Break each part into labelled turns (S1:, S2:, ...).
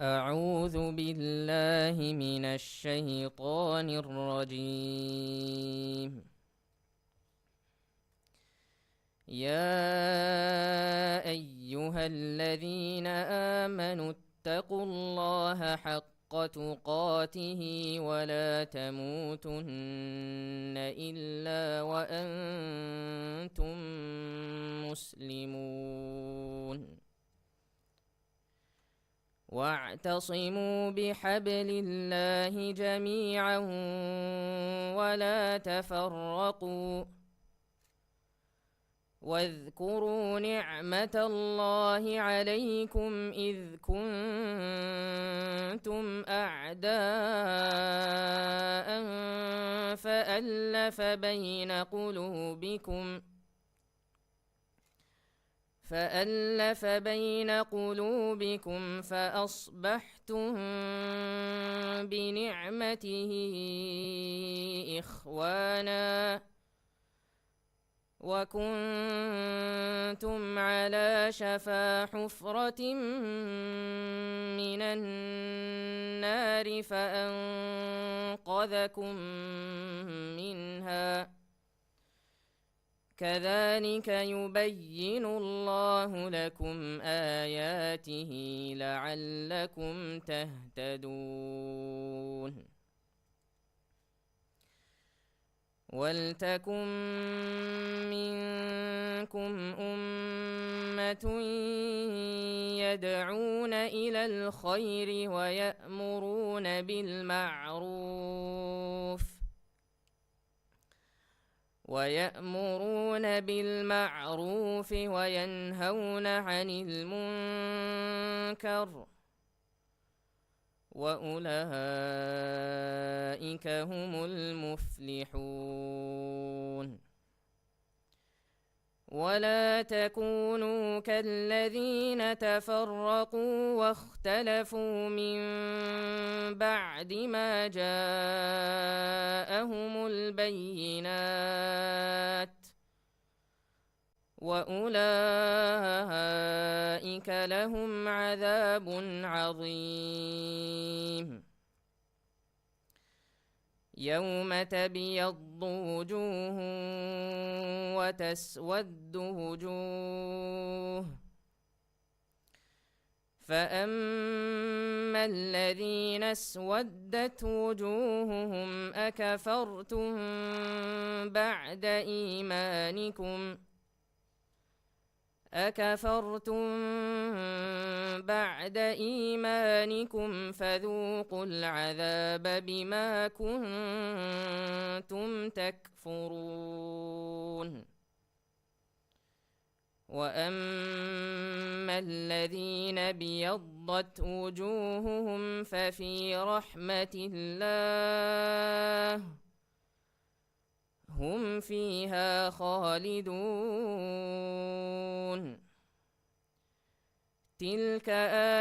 S1: أعوذ بالله من الشيطان الرجيم. يا أيها الذين آمنوا اتقوا الله حق تقاته ولا تموتن إلا وأنتم مسلمون. واعتصموا بحبل الله جميعا ولا تفرقوا واذكروا نعمة الله عليكم إذ كنتم أعداء فألف بين قلوبكم فأصبحتم بنعمته إخوانا وكنتم على شفا حفرة من النار فأنقذكم منها. كذلك يبين الله لكم آياته لعلكم تهتدون. ولتكن منكم أمة يدعون إلى الخير ويأمرون بالمعروف وينهون عن المنكر وأولئك هم المفلحون. ولا تكونوا كالذين تفرقوا واختلفوا من بعد ما جاءهم البينات وأولئك لهم عذاب عظيم. يوم تبيض وجوه وتسود وجوه، فأما الذين اسودت وجوههم أكفرتم بعد إيمانكم فذوقوا العذاب بما كنتم تكفرون. وأما الذين ابيضت وجوههم ففي رحمة الله هم فيها خالدون. تلك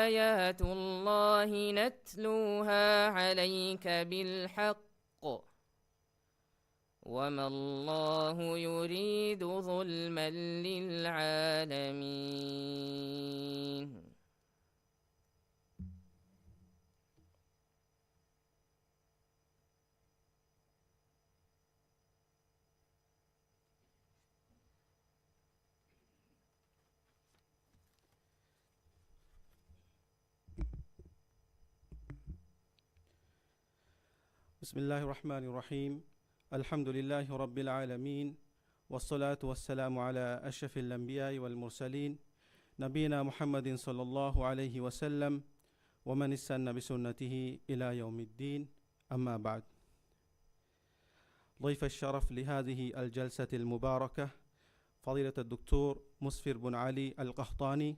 S1: آيات الله نتلوها عليك بالحق وما الله يريد ظلما للعالمين.
S2: بسم الله الرحمن الرحيم. الحمد لله رب العالمين، والصلاة والسلام على أشرف الأنبياء والمرسلين نبينا محمد صلى الله عليه وسلم ومن استنى بسنته إلى يوم الدين. أما بعد، ضيف الشرف لهذه الجلسة المباركة فضيلة الدكتور مسفر بن علي القحطاني،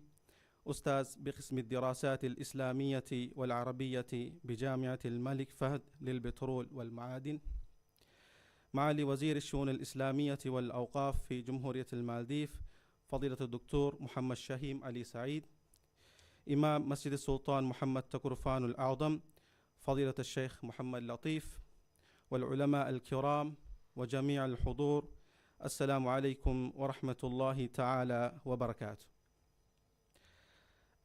S2: أستاذ بقسم الدراسات الإسلامية والعربية بجامعة الملك فهد للبترول والمعادن، معالي وزير الشؤون الإسلامية والأوقاف في جمهورية المالديف فضيلة الدكتور محمد شهيم علي سعيد، إمام مسجد السلطان محمد تكرفان الأعظم فضيلة الشيخ محمد لطيف، والعلماء الكرام وجميع الحضور، السلام عليكم ورحمة الله تعالى وبركاته.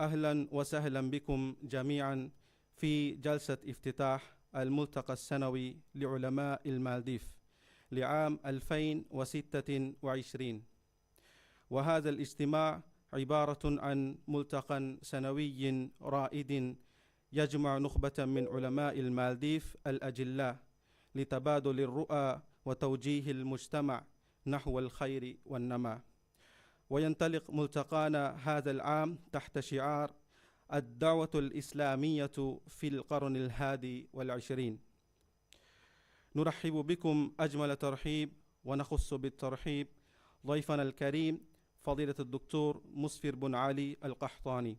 S2: أهلا وسهلا بكم جميعا في جلسة افتتاح الملتقى السنوي لعلماء المالديف لعام 2026. وهذا الاجتماع عبارة عن ملتقى سنوي رائد يجمع نخبة من علماء المالديف الأجلاء لتبادل الرؤى وتوجيه المجتمع نحو الخير والنماء. وينطلق ملتقانا هذا العام تحت شعار الدعوة الإسلامية في القرن ال21. نرحب بكم أجمل ترحيب، ونخص بالترحيب ضيفنا الكريم فضيلة الدكتور مسفر بن علي القحطاني.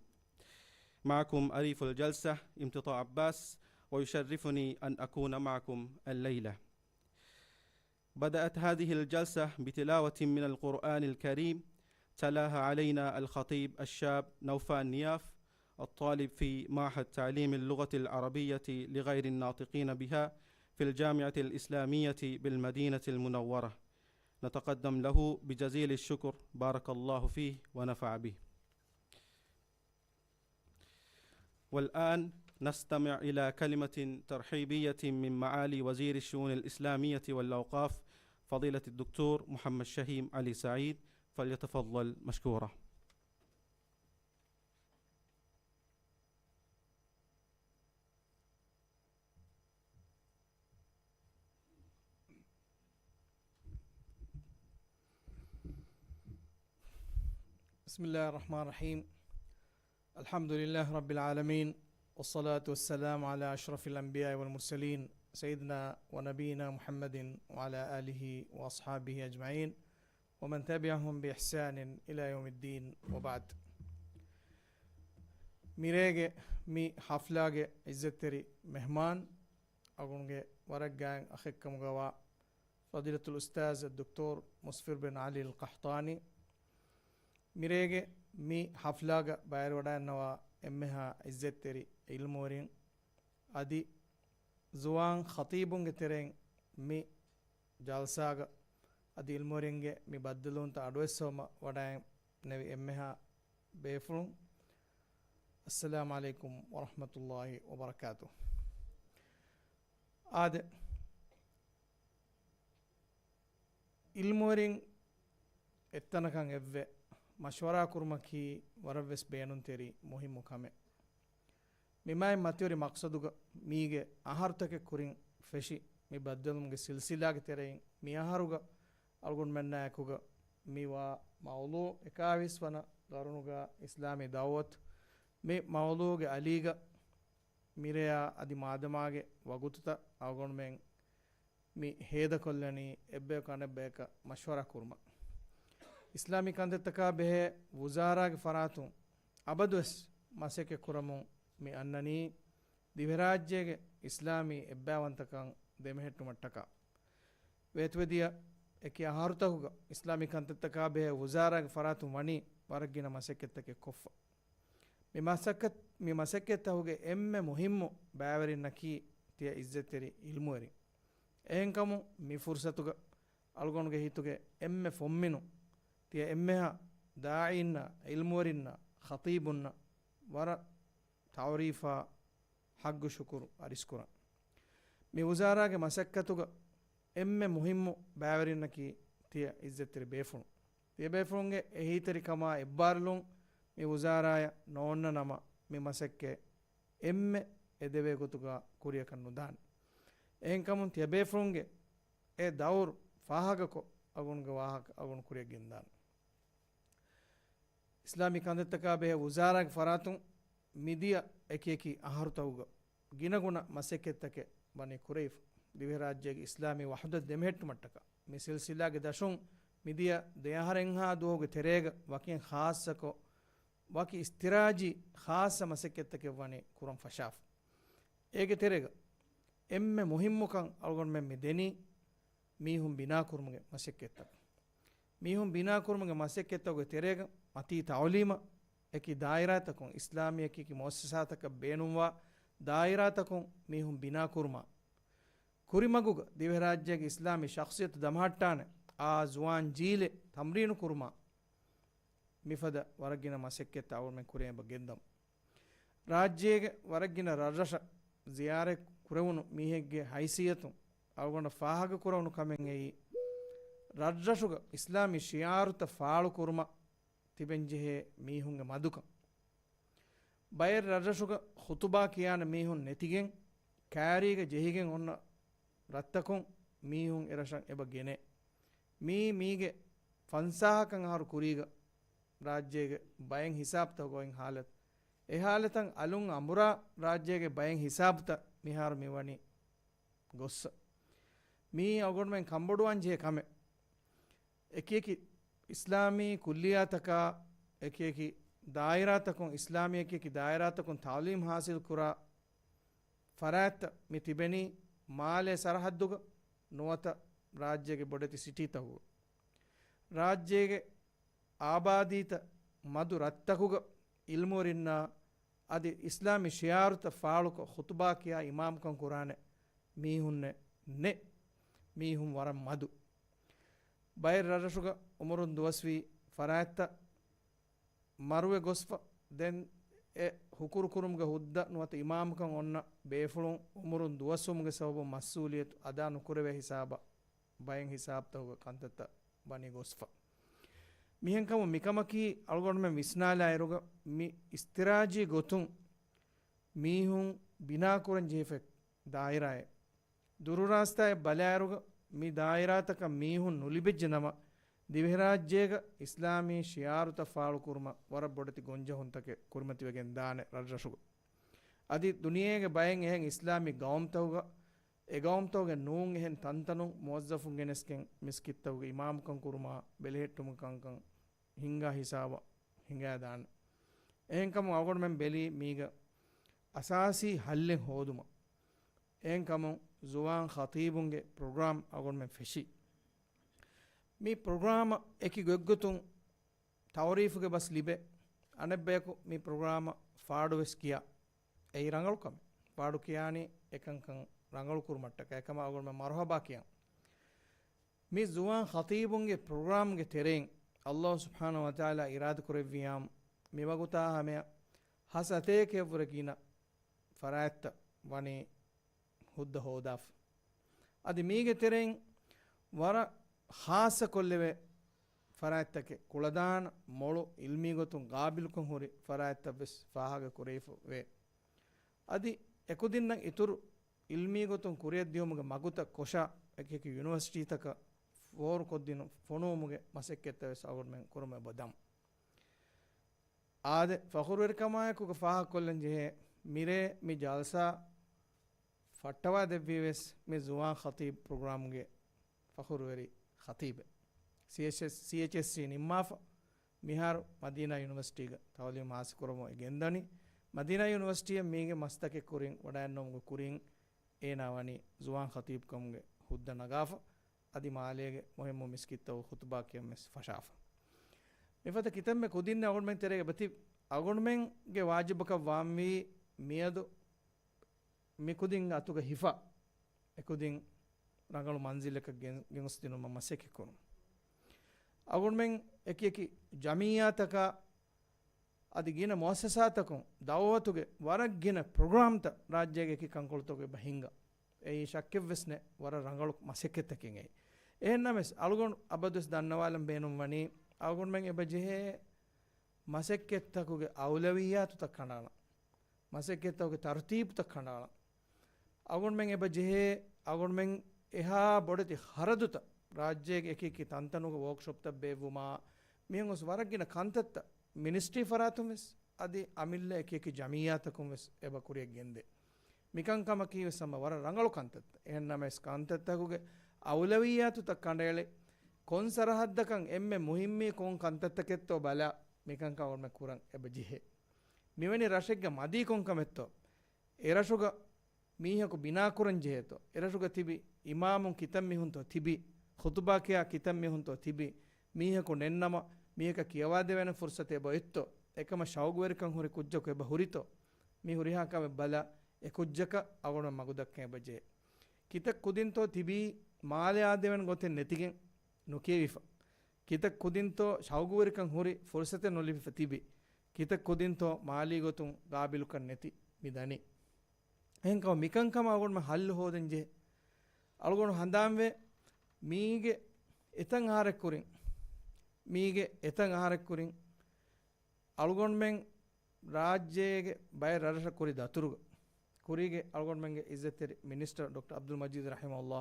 S2: معكم أريف الجلسة امتطاع عباس، ويشرفني أن أكون معكم الليلة. بدأت هذه الجلسة بتلاوة من القرآن الكريم تلاها علينا الخطيب الشاب نوفان نياف، الطالب في معهد تعليم اللغة العربية لغير الناطقين بها في الجامعة الإسلامية بالمدينة المنورة. نتقدم له بجزيل الشكر، بارك الله فيه ونفع به. والآن نستمع إلى كلمة ترحيبية من معالي وزير الشؤون الإسلامية والأوقاف فضيلة الدكتور محمد شهيم علي سعيد، فليتفضل مشكورا.
S3: بسم الله الرحمن الرحيم. الحمد لله رب العالمين، والصلاة والسلام على أشرف الأنبياء والمرسلين سيدنا ونبينا محمد وعلى آله وأصحابه أجمعين ومن تبعهم بإحسان إلى يوم الدين، وبعد. ميريجي مي حفلاجي عزتري مهمان أقولنجي ورقان أخيكم غوا فضيلة الأستاذ الدكتور مسفر بن علي القحطاني. ميريجي مي حفلاجة باير ودان نوا إمها عزتري علمورين أدي زوان خطيبون ترين مي جالساغ أدي علمورينجي مي بدلون تا أدوسوما ودان نبي إمها بيفرون. السلام عليكم ورحمة الله وبركاته. آد علمورين اتنكان إفه مشورة كرمكي ورفس بيانون تري مهم كامي مما ماتيوري مقصدوغا ميغي أهارتك كورين فشي مي بدلمغي سلسلاغ ترين مي أهاروغا ألغون منا يكوغا ميوا موضوع إكاويس وانا غارونوغا إسلامي دعوت مي موضوع أليغا ميريا أدي مادماغي وغوتتا ألغون من مي هيدا كلاني إببه كان بيكا مشورة كرما إسلامي كانت به وزارة فراتون أبدوس مسك كرمون مي أنني ديفراجة إسلامي إباوان تكان دمهت متكا ويتوديا إكيا هارتهوغا إسلامي كانت به وزارة فراتون وني ورقنا مسك تك كف مي مسك تهوغا إم مهم باوري نكي تيا إزتري علموري إنكمو مي فرصتوغا ألغونغا هيتوغا إم فمينو تيا إمها داعينا علمورنا خطيبنا ورا تعريفا حق شكر أريسكورا مي وزارة مسكتوغا إم مهم باورينا كي تيا إزتري بيفون تيا بيفونغ إهيتري كما إبارلون مي وزارة نونا نما مي مسكة إم إدبي غتوغا كوريا كنو دان إنكمون تيا بيفونغ دور فاهاغكو أغونغ واهاك أغون كوريا جندان إسلامي كانت به وزارة فراتون ميديا إكيكي أهارتوغا جينغونا مسكتك بني كريف ديوراجيك إسلامي وحدة دمهت متكا مثل سلاك داشون ميديا ديهارنها دوغ تريغ وكين خاصكو وكي استراجي خاصة مسكتك بني كورم فشاف إيجي تريغ إم مهم كان ألغون ممي ديني ميهم بنا كورمغ مسكتك ميهم بنا كورمغ مسكتك تريغ متي تعليم اكي دائراتكم اسلامي اكي مؤسساتك بينوا دائراتكم ميهم بنا كورما كوريمغو ديوراجيك اسلامي شخصيت دمهاتان ازوان جيل تمرين كورما ಮಿಫದ ವರಗಿನ ಮಸೆಕ್ಕೆತ್ತ ಅವರ್ಮೆನ್ ಕುರೆಯಂಬ ಗೆಂದಂ ರಾಜ್ಯಗೆ ವರಗಿನ ರರಶ ಜಿಯಾರೆ ಕುರೆವನು ಮೀಹೆಗ್ಗೆ ಹೈಸಿಯತು ಅವಗೊಂಡ ಫಾಹಗ ಕುರವನು ಕಮೆಂಗ್ ಎಯಿ ರರ್ರಶುಗ ಇಸ್ಲಾಮಿ ಶಿಯಾರುತ ಫಾಳು ಕುರ್ಮ ತಿಬೆಂಜಿಹೆ ಮೀಹುಂಗೆ ಮದುಕ ಬೈರ್ ರರ್ರಶುಗ ಹುತುಬಾ ಕಿಯಾನ ಮೀಹುನ್ ನೆತಿಗೆಂ ಕ್ಯಾರಿಗೆ ಜೆಹಿಗೆಂ ಒನ್ನ ರತ್ತಕೊಂ ಮೀಹುನ್ ಎರಶಂ ಎಬ ಗೆನೆ ಮೀಗೆ ಫನ್ಸಾಹಕಂ ಹಾರು ಕುರೀಗ ರಾಜ್ಯಗೆ ಬಯಂ ಹಿಸಾಬ್ತ ಗೋಯಿಂ ಹಾಲತ್ ಎ ಹಾಲತಂ ಅಲುಂ ಅಮುರಾ ರಾಜ್ಯಗೆ ಬಯಂ ಹಿಸಾಬ್ತ ಮಿಹಾರು ಮಿವಣಿ ಗೊಸ್ಸ ಮೀ ಅವಗೊಂಡ್ಮೆನ್ ಕಂಬಡುವನ್ ಜೆ ಕಮೆ ಎಕೇಕಿ ಇಸ್ಲಾಮಿ ಕುಲ್ಲಿಯಾತಕ ಎಕೇಕಿ ದಾಯಿರಾತಕೊಂ ಇಸ್ಲಾಮಿ ಎಕೇಕಿ ದಾಯಿರಾತಕೊಂ ತಾಲೀಮ್ ಹಾಸಿಲ್ ಕುರಾ ಫರಾತ್ ಮಿ ತಿಬೆನಿ ಮಾಲೆ ಸರಹದ್ದುಗ ನುವತ ರಾಜ್ಯಗೆ ಬೊಡತಿ ಸಿಟೀತವು ರಾಜ್ಯಗೆ ಆಬಾದೀತ ಮಧು ರತ್ತಕುಗ ಇಲ್ಮೂರಿನ್ನ ಅದಿ ಇಸ್ಲಾಮಿ ಶಿಯಾರುತ ಫಾಳುಕ ಹುತುಬಾಕಿಯ ಇಮಾಮ್ಕಂ ಕುರಾನೆ ಮೀಹುನ್ನೆ ನೆ ಮೀಹುಂ ವರಂ ಮಧು ಬೈರ್ ರರಶುಗ ಉಮರುನ್ ದುವಸ್ವಿ ಫರಾಯತ್ತ ಮರುವೆ ಗೊಸ್ಫ ದೆನ್ ಎ ಹುಕುರು ಕುರುಮ್ಗೆ ಹುದ್ದ ನುವತ ಇಮಾಮ್ಕಂ ಒನ್ನ ಬೇಫುಳುಂ ಉಮರುನ್ ದುವಸ್ಸುಮ್ಗೆ ಸಬಬು ಮಸ್ಸೂಲಿಯತು ಅದಾ ನುಕುರವೆ ಹಿಸಾಬ ಬಯಂ ಹಿಸಾಬ್ತವುಗ ಕಂತತ್ತ ಬನಿ ಗೊಸ್ಫ ಮಿಹೆಂಕಮ ಮಿಕಮಕಿ ಅಳ್ಗೊಂಡ್ಮೆ ವಿಸ್ನಾಲ ಇರುಗ ಮಿ ಇಸ್ತಿರಾಜಿ ಗೊತುಂ ಮೀಹುಂ ಬಿನಾಕುರನ್ ಜೇಫೆಕ್ ದಾಯಿರಾಯ ದುರುರಾಸ್ತಾಯ ಬಲ್ಯಾರುಗ ಮಿ ದಾಯಿರಾತಕ ಮೀಹುನ್ ನುಲಿಬೆಜ್ಜ ನಮ ದಿವಿರಾಜ್ಯೇಗ ಇಸ್ಲಾಮಿ ಶಿಯಾರುತ ಫಾಳು ಕುರ್ಮ ವರ ಬೊಡತಿ ಗೊಂಜ ಹೊಂತಕೆ ಕುರ್ಮತಿವೆಗೆನ್ ದಾನೆ ರರ್ರಶುಗ ಅದಿ ದುನಿಯೆಗೆ ಬಯಂ ಎಹೆಂ ಇಸ್ಲಾಮಿ ಗೌಮ್ತವುಗ ಎ ಗೌಮ್ತವುಗೆ ನೂಂ ಎಹೆನ್ ತಂತನು ಮುವಜ್ಜಫುನ್ ಗೆನೆಸ್ಕೆನ್ ಮಿಸ್ಕಿತ್ತವುಗೆ ಇಮಾಮ್ಕಂ ಕುರ್ಮ ಬೆಲೆಹೆಟ್ಟುಮ ಕಂಕಂ ಹಿಂಗ ಹಿಸಾಬ ಹಿಂಗ ದಾನ ಎಹೆಂಕಮ ಅವಗೊಂಡ್ಮೆನ್ ಬೆಲಿ ಮೀಗ ಅಸಾಸಿ ಹಲ್ಲೆಂ ಹೋದುಮ ಎಹೆಂಕಮ ಜುವಾನ್ ಖತೀಬುಂಗೆ ಪ್ರೋಗ್ರಾಮ್ ಅವಗೊಂಡ್ಮೆನ್ ಫೆಶಿ ಮೀ ಪ್ರೋಗ್ರಾಮ ಎಕಿ ಗೊಗ್ಗುತುಂ ತವರೀಫುಗೆ ಬಸ್ ಲಿಬೆ ಅನೆಬ್ಬೇಕು ಮೀ ಪ್ರೋಗ್ರಾಮ ಫಾಡುವೆಸ್ ಕಿಯಾ ಎಯಿ ರಂಗಳು ಕಮೆ ಫಾಡು ಕಿಯಾನಿ ಎಕಂಕಂ ರಂಗಳು ಕುರ್ಮಟ್ಟಕ ಏಕಮ ಅವಗೊಂಡ್ಮೆನ್ ಮರ್ಹಬಾ ಕಿಯಾ ಮೀ ಜುವಾನ್ ಖತೀಬುಂಗೆ ಪ್ರೋಗ್ರಾಮ್ಗೆ ತೆರೆಂ ಅಲ್ಲಾಹ್ ಸುಬ್ಹಾನಹು ವತಾಲ ಇರಾದ ಕುರೆವ್ವಿಯಾಮ್ ಮಿವಗುತಾ ಹಮೆಯ ಹಸತೇಕೆ ವರಗಿನ ಫರಾಯತ್ತ ವನಿ ಹುದ್ದ ಹೋದಾಫ್ ಅದು ಮೀಗೆ ತೆರೆಂ ವರ ಹಾಸ ಕೊಲ್ಲೆವೆ ಫರಾಯತ್ತಕ್ಕೆ ಕುಳದಾನ ಮೊಳು ಇಲ್ಮಿಗೊತ್ತು ಗಾಬಿಲ್ಕೊಂ ಹುರಿ ಫರಾಯತ್ತ ಬೆಸ್ ಫಾಹಾಗ ಕುರೇಫು ವೇ ಅದಿ ಎಕುದಿನ್ನ ಇತುರು ಇಲ್ಮಿಗೊತ್ತು ಕುರಿಯದ್ದಿಯೋಮುಗೆ ಮಗುತ ಕೊಶ ಎಕೆ ಯೂನಿವರ್ಸಿಟಿ ತಕ ಫೋರ್ ಕೊದ್ದಿನ ಫೊಣೋಮುಗೆ ಮಸೆಕ್ಕೆತ್ತವೆ ಅವರ್ಮೆನ್ ಕುರುಮೆ ಬದಂ ಆದೆ ಫಖುರ್ವೆರ್ಕಮಾಯಕುಗ ಫಾಹ ಕೊಲ್ಲಂ ಜೆಹೆ ಮಿರೆ ಮಿ ಜಲ್ಸಾ ಫಟ್ಟವಾ ದೆವ್ವಿವೆಸ್ ಮಿ ಜುವಾನ್ ಖತೀಬ್ ಪ್ರೋಗ್ರಾಮ್ಗೆ ಫಖುರ್ವೆರಿ ಖತೀಬೆ CHSC ನಿಮ್ಮಾಫ ಮಿಹಾರು ಮದೀನಾ ಯೂನಿವರ್ಸಿಟಿಗೆ ತವಲಿ ಮಾಸಿ ಕುರಮೋ ಗೆಂದನಿ ಮದೀನಾ ಯೂನಿವರ್ಸಿಟಿಯ ಮೀಗೆ ಮಸ್ತಕೆ ಕುರಿಂ ವಡಾನ್ನೋಮ್ಗೆ ಕುರಿಂ ಏನಾವನಿ ಜುವಾನ್ ಖತೀಬ್ ಕಮ್ಗೆ ಹುದ್ದ ನಗಾಫ ಅದಿ ಮಾಲೆಗೆ ಮೊಹಮ್ಮು ಮಿಸ್ಕಿತ್ತವು ಖುತ್ಬಾಕಿಯ ಮಿಸ್ ಫಶಾಫ ಮಿಫತ ಕಿತಮ್ಮೆ ಕುದಿನ್ನೆ ಅವಗೊಂಡ್ಮೆನ್ ತೆರೆಗೆ ಬತಿ ಅವಗೊಂಡ್ಮೆನ್ಗೆ ವಾಜಿಬಕ ವಾಮ್ಮಿ ಮಿಯದು ಮಿಕುದಿಂ ಅತುಗ ಹಿಫಾ ಎಕುದಿಂ ರಂಗಳು ಮಂಜಿಲಕ ಗೆಂಗುಸ್ತಿನು ಮಸೆಕೆ ಕೊನು ಅವಗೊಂಡ್ಮೆನ್ ಎಕಿ ಜಮೀಯಾತಕ ಅದಿಗಿನ ಮೊಸಸಾತಕಂ ದಾವತುಗೆ ವರಗಿನ ಪ್ರೋಗ್ರಾಮ್ತ ರಾಜ್ಯಗೆ ಕಿ ಕಂಕೊಳ್ತೋಗೆ ಬಹಿಂಗ ඒ ශක්‍යවෙස්නේ වර රංගලු මසෙක්කෙතකින් ඒ එහෙන්නමස් අලුගොන් අබදුස් දන්නවාලම් බේනුම් වනි අවගොන් මෙන් එබජෙහෙ මසෙක්කෙත්තකුගේ අවුලවියාතු තක්කණාන මසෙක්කෙත්තකුගේ තර්තීබ් තක්කණාන අවගොන් මෙන් එබජෙහෙ අවගොන් මෙන් එහා බොඩති හරදුත රාජ්‍යයේ එකකී තන්තනුගේ වර්ක්ෂොප් ත බේවුමා මියන් ඔස් වරගින කන්තත්ත මිනිස්ට්‍රි ෆරාතුමස් අදි අමිල්ල එකකී ජමියාතකුමස් එබ කුරිය ගෙන්දේ මිකංකම කීවසම වර රංගලු කන්තත්ත එහෙන්නමස් කන්තත්තකුගේ අවුලවියාතු තක්කණ්ඩයලේ කොන් සරහද්දකන් එම්මෙ මුහිම්මී කොන් කන්තත්තකෙත්තෝ බලා මිකංක වර්ම කුරන් එබජිහෙ මෙවැනි රශෙක්ග මදී කොන් කමෙත්තෝ එරශුග මීහකු බිනා කුරන් ජෙහෙතෝ එරශුග තිබි ඉමාමුන් කිතම් මිහුන්තෝ තිබි ಖುತುಬಾ ಕಿಯಾ ಕಿತಂ ಮಿಹುಂತೋ ತಿಬಿ ಮೀಹಕು ನೆನ್ನಮ ಮೀಹಕ ಕಿಯವಾ ದೇವೆನ ಫುರ್ಸತೆ ಬೊಯ್ತೋ එකම ශෞගවරිකන් හුරි කුජ්ජක එබ හුරිතෝ මි හුරිහාකම බල එ කුජ්ජක අවගොන මගුදක්කේ බජේ කිත කුදින්තෝ තිබී මාලේ ආදෙවන් ගොතෙන් නැතිගෙන් නොකියවිෆ ಕಿತಕ್ ಕುದಿಂತೋ ಶೌಗುವರಿಕಂ ಹುರಿ ಫುರ್ಸತೆ ನೊಲಿಫಿ ಫತಿಬಿ ಕಿತಕ್ ಕುದಿಂತೋ ಮಾಲಿ ಗೊತುಂ ಗಾಬಿಲುಕನ್ ನೆತಿ ಮಿದನಿ ಹೆಂಕವ ಮಿಕಂಕಮ ಅಗೊಂಡು ಹಲ್ಲು ಹೋದಂಜೆ ಅಳ್ಗೊಂಡು ಹಂದಾಂವೆ ಮೀಗೆ ಎತಂ ಆಹಾರಕ್ಕೆ ಕುರಿಂ ಮೀಗೆ ಎತಂ ಆಹಾರಕ್ಕೆ ಕುರಿಂ ಅಳ್ಗೊಂಡು ಮೆಂಗ್ ರಾಜ್ಯಗೆ ಬಯ ರರಸ ಕುರಿದ ಅತುರುಗ ಕುರಿಗೆ ಅಳ್ಗೊಂಡು ಮೆಂಗೆ ಇಜ್ಜತೆರಿ ಮಿನಿಸ್ಟರ್ ಡಾಕ್ಟರ್ ಅಬ್ದುಲ್ ಮಜೀದ್ ರಹಿಮಲ್ಲಾ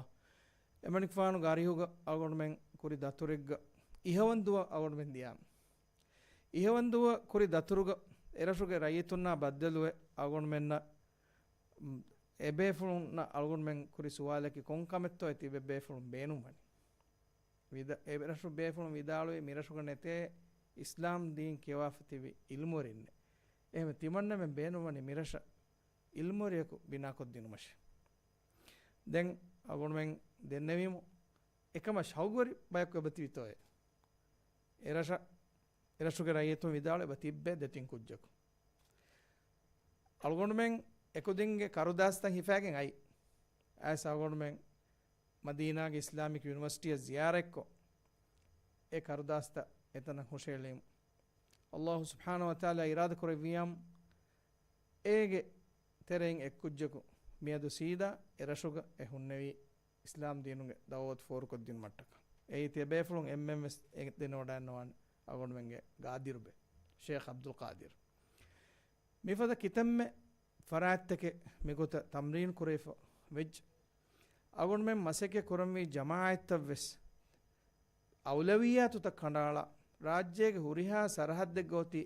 S3: ಎಮನಿಕ್ ಫಾನು ಗಾರಿಹುಗ ಅಳ್ಗೊಂಡು ಮೆಂಗ್ ಕುರಿದ ಅತುರಿಗ ಇಹವಂದುವ ಅಳ್ಗೊಂಡು ಮೆಂಗ್ ದಿಯಾಮ ಇಹವಂದುವ ಕುರಿದ ಅತುರುಗ ಎರಸುಗೆ ರೈತುನ್ನ ಬದ್ದಲುವೆ ಅಳ್ಗೊಂಡು ಮೆನ್ನ ಎಬೇಫುಳುನ್ನ ಅಳ್ಗೊಂಡು ಮೆಂಗ್ ಕುರಿ ಸುವಾಲಕ್ಕೆ ಕೊಂಕಮೆತ್ತೋ ಐತಿ ಬೇಫುಳು ಬೇನು ಮಣಿ ವಿದ ಎರಸು ಬೇಫುಳು ವಿದಾಳುವೆ ಮಿರಸುಗ ನೆತೆ ಇಸ್ಲಾಂ ದೀನ್ ಕೆವಾಫತಿವಿ ಇಲ್ಮೋರಿನ್ನೆ එහෙම තිමන්න මෙ බේනුවනි මිරෂ ඉල්මෝරියකු බිනාකොද්දිනු මශ දැන් අගොණුවෙන් දෙන්නවීම එකම ශෞගවරි බයක් ඔබ තිවිතෝය එරසුගේ රයතුන් විදාල ඔබ තිබ්බේ දෙතින් කුජ්ජකු අල්ගොණුවෙන් එකුදින්ගේ කරුදාස්තන් හිෆෑගෙන් අයි ඇස් අගොණුවෙන් මදීනාගේ ඉස්ලාමික යුනිවර්සිටිය ziyarekko ඒ කරුදාස්ත එතන හුෂේලීම ಅಲ್ಲಾಹು ಸುಬ್ಹಾನಹು ವ ತಆಲಾ ಇರಾದ ಕೊರೆವಿಯಂ ಏಗೆ ತೆರೆಯಿಂ ಎಕ್ಕುಜ್ಜಕು ಮಿಯದು ಸೀದಾ ಎರಸುಗ ಎ ಹುನ್ನೆವಿ ಇಸ್ಲಾಂ ದೀನುಗೆ ದಾವತ್ ಫೋರ್ ಕೊದ್ದಿನ ಮಟ್ಟಕ ಏತಿ ಬೇಫುಳುಂ ಎಂಎಂಎಸ್ ದಿನೋಡಾನ್ನವಾನ್ ಅಗೊಂಡ್ವೆಂಗೆ ಗಾದಿರುಬೆ ಶೇಖ್ ಅಬ್ದುಲ್ ಖಾದಿರ್ ಮಿಫದ ಕಿತಮ್ಮೆ ಫರಾತ್ತಕೆ ಮಿಗುತ ತಮ್ರೀನ್ ಕುರೇಫ ವೆಜ್ ಅಗೊಂಡ್ಮೆ ಮಸೆಕೆ ಕುರಂವಿ ಜಮಾಅತ್ತವೆಸ್ ಔಲವಿಯಾತು ತ ಖಂಡಾಳ ರಾಜ್ಯಗೆ ಹುರಿಹಾ ಸರಹದ್ದೆ ಗೋತಿ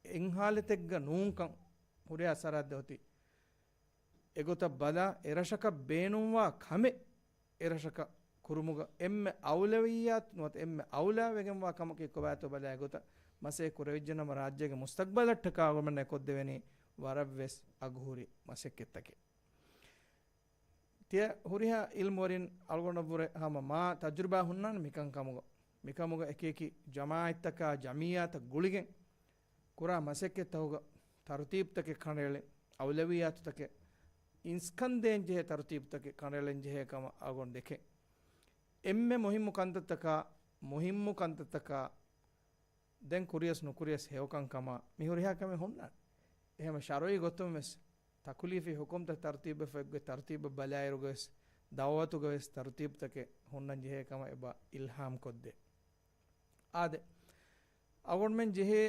S3: ಎಂಹಾಲೆತೆಗ್ಗ ನೂಂಕಂ ಹುರಿಹಾ ಸರಹದ್ದೆ ಹೋತಿ ಎಗೊತ ಬಲ ಎರಶಕ ಬೇನುವಾ ಖಮೆ ಎರಶಕ ಕುರುಮುಗ ಎಮ್ಮೆ ಔಲವಿಯಾತ್ ನೋತ ಎಮ್ಮೆ ಔಲಾವೆಗೆಂವಾ ಕಮಕೆ ಕೊಬಾತು ಬಲ ಎಗೊತ ಮಸೆ ಕುರವಿಜ್ಜನಮ ರಾಜ್ಯಗೆ ಮುಸ್ತಕ್ಬಲಟ್ಟಕ ಆಗಮನೆ ಕೊದ್ದೆವೆನಿ ವರವ್ವೆಸ್ ಅಘೂರಿ ಮಸೆಕ್ಕೆತ್ತಕೆ ತಿಯ ಹುರಿಹಾ ಇಲ್ಮೋರಿನ್ ಅಲ್ಗೊಂಡಬುರೆ ಹಮ ಮಾ ತಜುರ್ಬಾ ಹುನ್ನಾನ್ ಮಿಕಂ ಕಮುಗ ಮಿಕಮುಗ ಎಕೇಕಿ ಜಮಾಯಿತ್ತಕ ಜಮಿಯಾತ ಗುಳಿಗೆಂ ಕುರಾ ಮಸೆಕ್ಕೆ ತಹುಗ ತರತೀಬ್ತಕ್ಕೆ ಕಣೆಳೆ ಔಲವಿಯಾತಕ್ಕೆ ಇನ್ಸ್ಕಂದೇನ್ ಜೆಹೆ ತರತೀಬ್ತಕ್ಕೆ ಕಣೆಳೆನ್ ಜೆಹೆ ಕಮ ಆಗೊಂಡೆಕೆ ಎಮ್ಮೆ ಮುಹಿಮ್ಮು ಕಂತತಕ ದೆನ್ ಕುರಿಯಸ್ ನುಕುರಿಯಸ್ ಹೇವಕಂ ಕಮ ಮಿಹುರಿಹಾ ಕಮೆ ಹುನ್ನ එහෙම ශරොයි ගොතුම් වෙස් තකුලීෆි හුකුම්ත තර්තිබ ෆෙග්ගේ තර්තිබ බලායරුගස් දවතුගස් තර්තිබ්තක හොන්නන් ජෙහෙ කම එබා ඉල්හාම් කොද්දේ ආදේ අගොන්මෙන් ජෙහෙ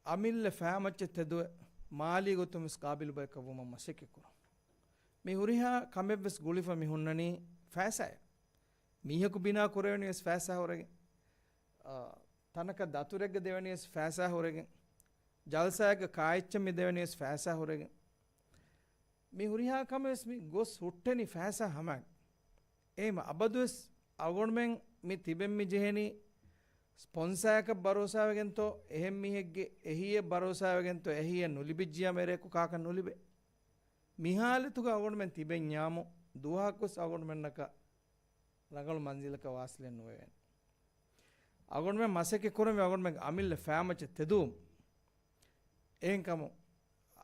S3: අමිල්ල ෆෑමච්ච තෙදුව මාලි ගොතුම් වෙස් කාබිල් බය කවුම මසෙකෙ කුර මේ හුරිහා කමෙව්ස් ගුලිෆ මිහුන්නනි ෆෑසය මීහකු බිනා කුරවෙනි වෙස් ෆෑසා හොරගෙන් තනක දතුරෙග්ග දෙවෙනි වෙස් ෆෑසා හොරගෙන් ජල්සායක කායිච්ච මි දෙවෙනි වෙස් ෆෑසා හොරගෙන් මේ හුරිහා කමෙස් මි ගොස් හුට්ටෙනි ෆෑසා හමක් ඒම අබදුස් අගොන්මෙන් මි තිබෙන් මි ජෙහෙනි ස්පොන්සායක බරෝසාවගෙන්තෝ එහෙම් මිහෙක්ගේ එහිය බරෝසාවගෙන්තෝ එහිය නුලිබිජ්ජියා මෙරේකු කාක නුලිබේ මිහාලතුක අගොන්මෙන් තිබෙන් ඥාමු දුහාකුස් අගොන්මෙන්නක රඟලු මන්සිලක වාස්ලෙන් නුවෙන් අගොන්මෙන් මසෙකෙ කුරමෙ අගොන්මෙන් අමිල්ල ෆෑමච තෙදුම් එහෙන්කම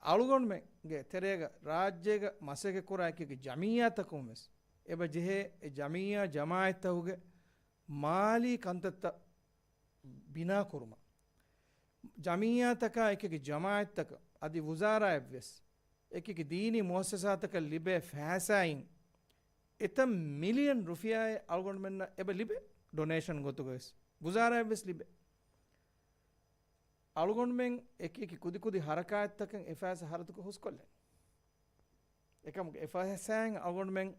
S3: අලුගොන්මෙන්ගේ තෙරේග රාජ්‍යයක මසෙකෙ කුරායකගේ ජමීයාතකුම් වෙස් එබ ජෙහෙ ජමීයා ජමායතහුගේ මාලි කන්තත්ත බිනා කුරුම ජමීයාතක එකගේ ජමායතක අදි වුසාරාය වෙස් එකගේ දීනි මුඅස්සසාතක ලිබේ ෆෑසයින් එත මිලියන් රුෆියාය අලුගොන්මෙන්න එබ ලිබේ ඩොනේෂන් ගොතුගස් වුසාරාය වෙස් ලිබේ අලුගොන්මෙන් එකකි කුදි කුදි හරකායත්තකන් එෆෑස හරතුක හුස්කොල්ලෙන් එකම එෆෑසෑන් අලුගොන්මෙන්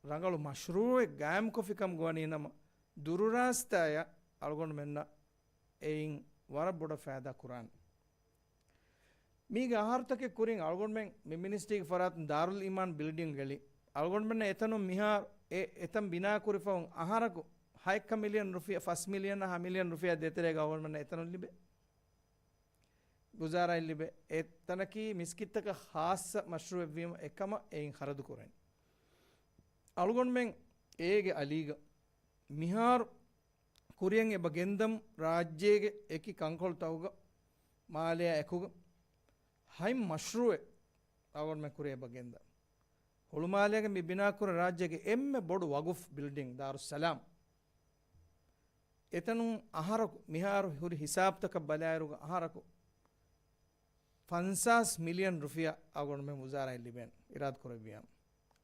S3: රංගලු මශ්රූවෙ ගෑම් කොෆිකම් ගවනී නම දුරුරාස්තාය අලුගොන්මෙන්න එයින් වර බොඩ ෆෑදා කුරාන් මීගේ ආහාරතකෙ කුරින් අලුගොන්මෙන් මි මිනිස්ට්‍රික ෆරාත් දාරුල් ඊමාන් බිල්ඩින් ගලි අලුගොන්මෙන්න එතනු මිහාර එතම් බිනා කුරිෆවුන් ආහාරකු 6 මිලියන් රුපියා 5 මිලියන් 6 මිලියන් රුපියා දෙතරේ ගවර්න්මෙන්න එතනු ලිබේ ಗುಜಾರಾ ಇಲ್ಲಿಬೆ ತನಕಿ ಮಿಸ್ಕಿತ್ತಕ ಹಾಸ ಮಶ್ರೂ ಎವ್ವೀಮ ಎಕಮ ಏನ್ ಹರದು ಕೊರೆನ್ ಅಳುಗೊಂಡ್ಮೆಂಗ್ ಏಗೆ ಅಲೀಗ ಮಿಹಾರ್ ಕುರಿಯಂ ಎಬ ಗೆಂದಂ ರಾಜ್ಯಗೆ ಎಕಿ ಕಂಕೊಳ್ ತವುಗ ಮಾಲೆಯ ಎಕುಗ ಹೈ ಮಶ್ರೂ ಅಳುಗೊಂಡ್ಮೆಂಗ್ ಕುರಿ ಎಬ ಗೆಂದ ಹುಳುಮಾಲೆಗೆ ಮಿ ಬಿನಾಕುರ ರಾಜ್ಯಗೆ ಎಮ್ಮೆ ಬೊಡು ವಗುಫ್ ಬಿಲ್ಡಿಂಗ್ ದಾರು ಸಲಾಂ එතනුම් අහරකු මිහාරු හුරි හිසාබ්තක බලෑරුග අහරකු 50 මිලියන් රුෆියා අගොන් මේ මුසාරයි ලිබෙන් ඉරාත් කරවියම්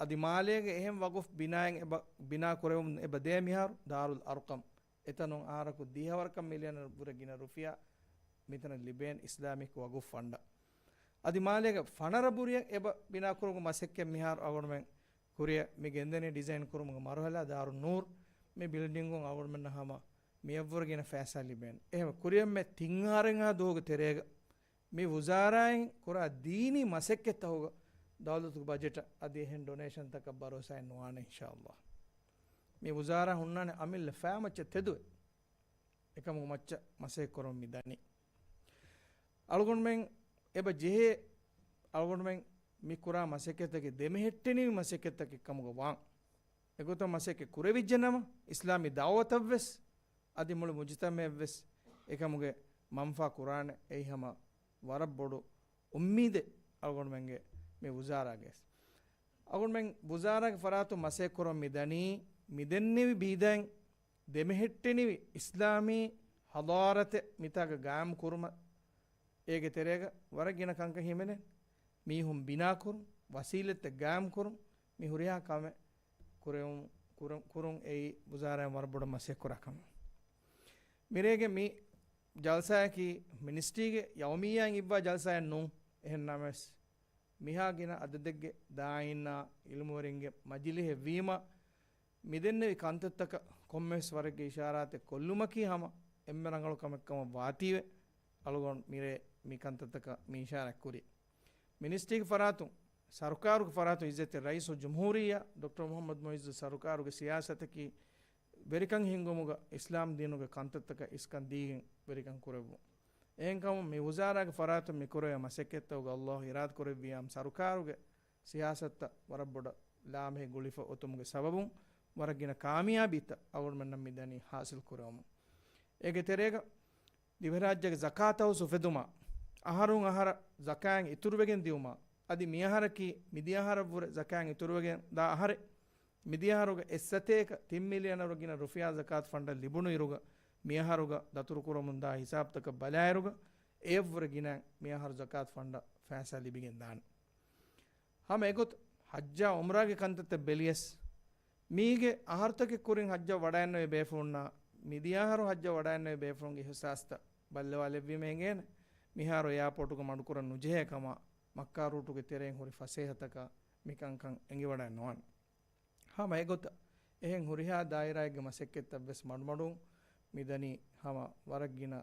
S3: අදි මාලේගේ එහෙම් වගුෆ් බිනායෙන් බිනා කරවුම් එබ දේ මිහාරු දාරුල් අර්කම් එතනුම් අහරකු දීහවරකම් මිලියන බුරගින රුෆියා මෙතන ලිබෙන් ඉස්ලාමික වගුෆ් ෆණ්ඩ අදි මාලේගේ ෆනරබුරිය එබ බිනා කරවුම් මසෙක්කේ මිහාරු අගොන් මේ කුරිය මේ ගෙන්දනේ ඩිසයින් කරමුග මරහලා දාරු නූර් මේ බිල්ඩින්ග් උන් අගොන් මෙන්න හම මියවර්ගෙන ෆෑසා ලිබෙන් එහෙම කුරියම් මේ තින්හාරෙන් හා දෝග තෙරේග මේ වුසාරායින් කුරා දීනි මසෙක්කේ තහුග දවලතු බජෙට අදී හෙන් ඩොනේෂන් තක බරෝසයි නොවානේ ඉන්ෂාඅල්ලාහ් මේ වුසාරා හුන්නානේ අමිල් ෆෑමච්ච තෙදුවේ එකම මච්ච මසෙක් කරොම් මිදනි අලගොන් මෙන් එබ ජෙහෙ අලගොන් මෙන් mi kura maseketake demehetteni maseketake kamuga wan egoto maseke kurevijjanama islami dawatavves adi mulu mujtamevves ekamuge manfa qur'ane eihama warabbodu ummide algon menge me wuzarages algon men wuzarage faratu masekorom midani midennevi bidan demehetteni islami hadarate mitaga gam kurma ege terega waragina kanka himene මීහුම් බිනා කුරුම් වසීලෙත් ගෑම් කුරුම් මිහුරියා කම කුරුම් ඒ බුසාරයන් වරබොඩ මසෙක් කුරකම මිරේගේ මී ජල්සායකි මිනිස්ට්‍රීගේ යවමීයන් ඉබ්වා ජල්සායන් නුම් එහෙන්නමස් මිහාගෙන අද දෙග්ගේ දායින්නා ඉල්මුවරින්ගේ මජිලිහෙ වීම මිදෙන්නේ කන්තත්තක කොම්මස් වරගේ ඉෂාරාතේ කොල්ලුමකී හම එම්මරංගල කමක්කම වාතීවේ අලගොන් මිරේ මී කන්තත්තක මී ඉෂාරක් කුරි मिनिस्ट्री फरातु सरकार फरातु इज्जत रईस जमहूरिया डॉक्टर मोहम्मद मोइज सरकार सियासत की वेरिकंग हिंगमुग इस्लाम दीनुग कंततक इसकन दीगिं वेरिकंग कुरेबु एंकम मे वजारा फरातु मे कुरे मसकेतुग अल्लाह इराद कुरेबियाम सरकार सियासत वरबड लाम हे गुलिफ उतुमुग सबबु वरगिन कामयाबीत अवर मन मिदनी हासिल कुरम एगे तेरेग दिवराज्य ज़कातौ सुफेदुमा අහරුන් අහර සකායන් ඉතුරුවගෙන් දියුමා අදි මියහරකි මිදියහරවුර සකායන් ඉතුරුවගෙන් දා අහරේ මිදියහරුග එස්සතේක 3 මිලියන රුගින රුෆියා සකාත් ෆන්ඩ ලිබුණු ඉරුග මියහරුග දතුරු කුරමුන් දා හිසාබ්තක බලායරුග ඒවුර ගින මියහරු සකාත් ෆන්ඩ ෆෑසා ලිබිගෙන් දාන හම එකොත් හජ්ජා උම්රාගේ කන්තත බෙලියස් මීගේ අහර්තක කුරින් හජ්ජා වඩයන්නේ බේෆුන්නා මිදියහරු හජ්ජා වඩයන්නේ බේෆුන්ගේ හිසාස්ත බල්ලවා ලෙවීමෙන් මිහාරෝ එයාපෝටුක මඩුකර නුජේකම මක්කා රූටුගේ තෙරෙන් හොරි ෆසේහතක මිකංකං එංගි වඩා නොවන් හම එගොත එහෙන් හොරිහා දායිරායගේ මසෙක්කෙත් අබ්බස් මඩුමඩු මිදනි හම වරග්ගින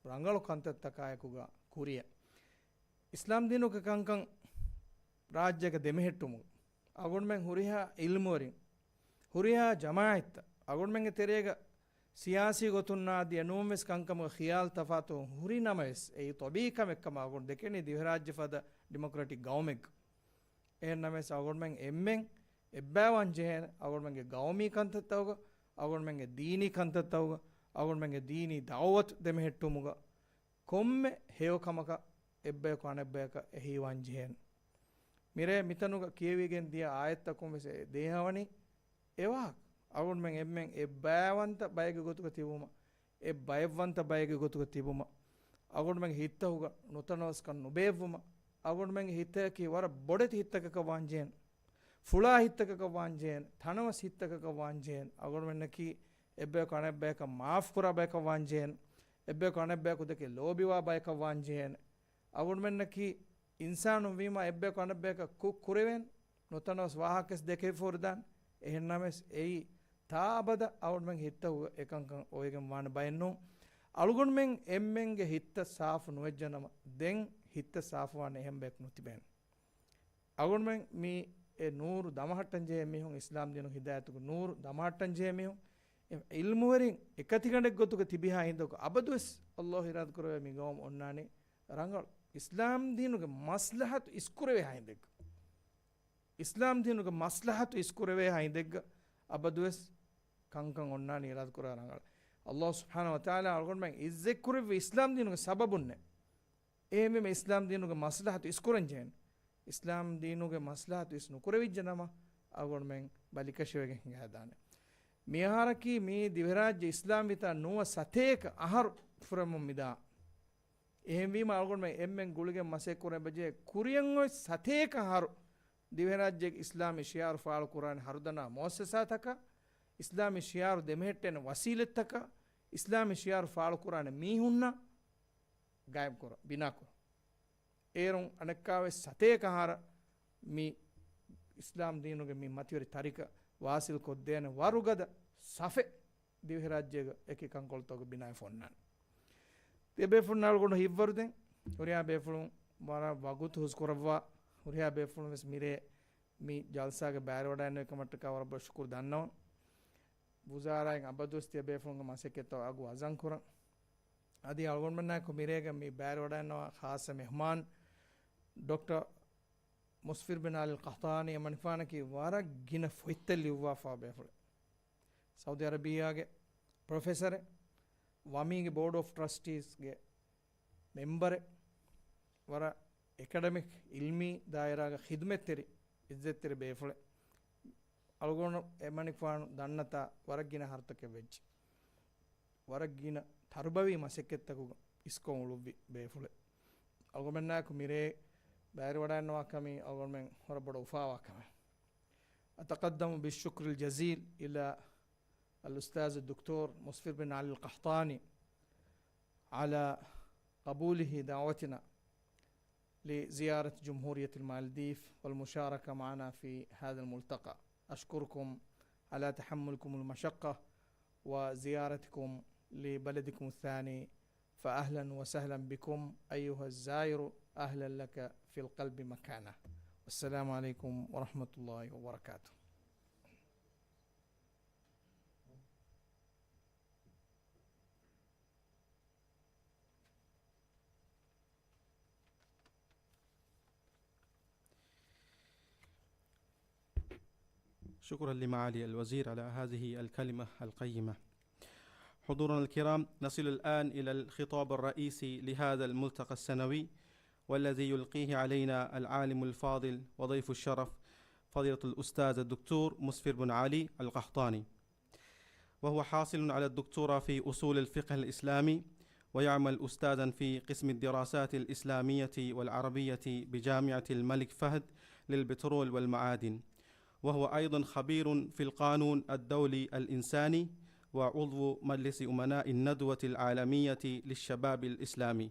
S3: රංගලු කන්තත්තකායකුග කුරිය ඉස්ලාම් දිනුක කංකං රාජ්‍යක දෙමෙහෙට්ටුමු අගොන් මෙන් හොරිහා ඉල්මුවරින් හොරිහා ජමාඅත් අගොන් මෙන්ගේ තෙරේග සියාසී ගොතුන්නා දිය නෝමස් කංකම ඛියාල් තෆාතු හුරි නමස් ඒ තොබීකම එක්කම අගොන් දෙකෙනි දිවරාජ්‍ය ෆද ඩෙමොක්‍රැටික් ගවර්න්මන්ට් ඒ නමස් අගොන් මෙන් එම්මෙන් එබ්බාවන් ජෙහන අගොන් මෙන්ගේ ගවමී කන්තත්තවග අගොන් මෙන්ගේ දීනී කන්තත්තවග අගොන් මෙන්ගේ දීනී දාවත් දෙමෙහෙට්ටුමුග කොම්මෙ හේවකමක එබ්බේ කණෙබ්බේක එහිවන් ජෙහන මිරේ මිතනුග කියවිගෙන් දිය ආයත්තකුම් වෙසේ දේහවනි එවා අගොන් මෙන් එම්මෙන් එබ්බාවන්ත බයග ගොතුක තිබුම ඒ බයවන්ත බයග ගොතුක තිබුම අගොන් මෙන් හිතහුග නොතනවස්කන් නොබේවුම අගොන් මෙන් හිතකි වර බොඩති හිතකක වාංජෙන් ෆුලා හිතකක වාංජෙන් තනවස් හිතකක වාංජෙන් අගොන් මෙන් කි එබ්බේ කණෙබ්බේක මාෆ් කුරා බයක වාංජෙන් එබ්බේ කණෙබ්බේක දෙකේ ලෝබිවා බයක වාංජෙන් අගොන් මෙන් කි ඉන්සානු වීම එබ්බේ කණෙබ්බේක කුරෙවෙන් නොතනවස් වාහකස් දෙකේ ෆෝර්දන් එහෙන්නමස් එයි තාබද අවුන් මෙන් හිතව එකංකන් ඔයගෙන් වාන බයන්නෝ අලුගොන් මෙන් එම්මෙන්ගේ හිත සාෆ් නොවෙජ්ජනම දෙන් හිත සාෆ් වාන එහෙම් බෙක් නොතිබෙන් අලුගොන් මෙන් මේ ඒ නූර් දමහට්ටන් ජේ මිහුන් ඉස්ලාම් දිනු හිදායතුක නූර් දමහට්ටන් ජේ මිහුන් ඉල්මු වරින් එකතිකණෙක් ගොතුක තිබිහා හින්දක අබදුස් අල්ලාහ් ඉරාද කරවේ මි ගොම් ඔන්නානේ රංගල් ඉස්ලාම් දිනුගේ මස්ලහත් ඉස්කුරවේ හින්දක ඉස්ලාම් දිනුගේ මස්ලහත් ඉස්කුරවේ හින්දක අබදුස් කංකං ඔන්නානේ ඉරාද කරා රංගල් අල්ලාහ් සුබ්හානහු වතාලා අල්ගොන් මෙන් ඉස්සෙක් කරවේ ඉස්ලාම් දිනුගේ සබබුන්නේ එහෙම ඉස්ලාම් දිනුගේ මස්ලහත් ඉස්කුරන් ජේන ඉස්ලාම් දීනුගේ මස්ලහත් ඉස් නුකරවිජ්ජනම අගොන් මෙන් බලිකෂවගෙන් ගහදානේ මිහාරකී මේ දිවරාජ්‍ය ඉස්ලාම් විතා නුව සතේක අහරු ෆුරමුම් මිදා එහෙම වීම අල්ගොන් එම්මෙන් ගුලිගෙන් මසෙක් කුරෙන් බජේ කුරියන් ඔය සතේක අහරු දිවරාජ්‍ය ඉස්ලාමි ශියාරු ෆාල් කුරාන් හරුදනා මොස්සසාතක ඉස්ලාමි ශියාරු දෙමෙහෙට්ටෙන වසීලත්තක ඉස්ලාමි ශියාරු ෆාල් කුරාන මීහුන්න ගායම් කර බිනා කර ඒරුන් අනක්කාවේ සතේක අහර මී ඉස්ලාම් දීනුගේ මී මතිවරි තරික වාසිල් කොද්දේන වරුගද සෆෙ දිවරාජ්‍යක එකකන් කොල්තෝක බිනායි ෆොන්නන් තෙබේ ෆොන්නාල් ගොන හිවරුදෙන් උරියා බේෆුලුන් මර වගුත් හුස් කරවා උරියා බේෆුලුන් වෙස් මිරේ මී ජල්සාගේ බෑර වඩන්න එකමට කවර බෂුකුර දන්නව බුසාරයන් අබදුස් තෙබේ ෆොන්ගේ මාසෙකේතෝ අගු අසන් කරන් අදී අල්ගොන් මන්නා කො මිරේගේ මී බෑර වඩන්නවා ખાસ මෙහමාන් ડોક્ટર මුස්ෆිර් බින් අල් කහ්තානි මන්ෆානකි වාරක් ගින ෆොයිත්තලි වෆා බේෆුල සෞදි අරබියාගේ ප්‍රොෆෙසර් වමීගේ බෝඩ් ඔෆ් ට්‍රස්ටීස්ගේ මෙම්බර් වර එකඩමික් ඉල්මි දායරාගේ ඛිදමෙත්තෙරි ඉස්සෙත්තෙරි බේෆුල අල්ගොන් එමනිෆාන් දන්නතා වරක් ගින හර්තක වෙච්ච වරක් ගින තර්බවි මසෙක්කෙත්තකු ඉස්කොන් උළුබ්බි බේෆුල අල්ගොන් මන්නාකු මිරේ باري ودان واكمي أول من ربنا وفا واكمي أتقدم بالشكر الجزيل إلى الأستاذ الدكتور مصفر بن علي القحطاني على قبوله دعوتنا لزيارة جمهورية المالديف والمشاركة معنا في هذا الملتقى أشكركم على تحملكم المشقة وزيارتكم لبلدكم الثاني فأهلا وسهلا بكم أيها الزائر أهلا لك في القلب مكانه والسلام عليكم ورحمة الله وبركاته
S2: شكرا لمعالي الوزير على هذه الكلمة القيمة. حضورنا الكرام، نصل الآن إلى الخطاب الرئيسي لهذا الملتقى السنوي، والذي يلقيه علينا العالم الفاضل وضيف الشرف فضيلة الأستاذ الدكتور مسفر بن علي القحطاني، وهو حاصل على الدكتوراه في أصول الفقه الإسلامي، ويعمل أستاذا في قسم الدراسات الإسلامية والعربية بجامعة الملك فهد للبترول والمعادن، وهو أيضا خبير في القانون الدولي الإنساني، وعضو مجلس أمناء الندوة العالمية للشباب الإسلامي.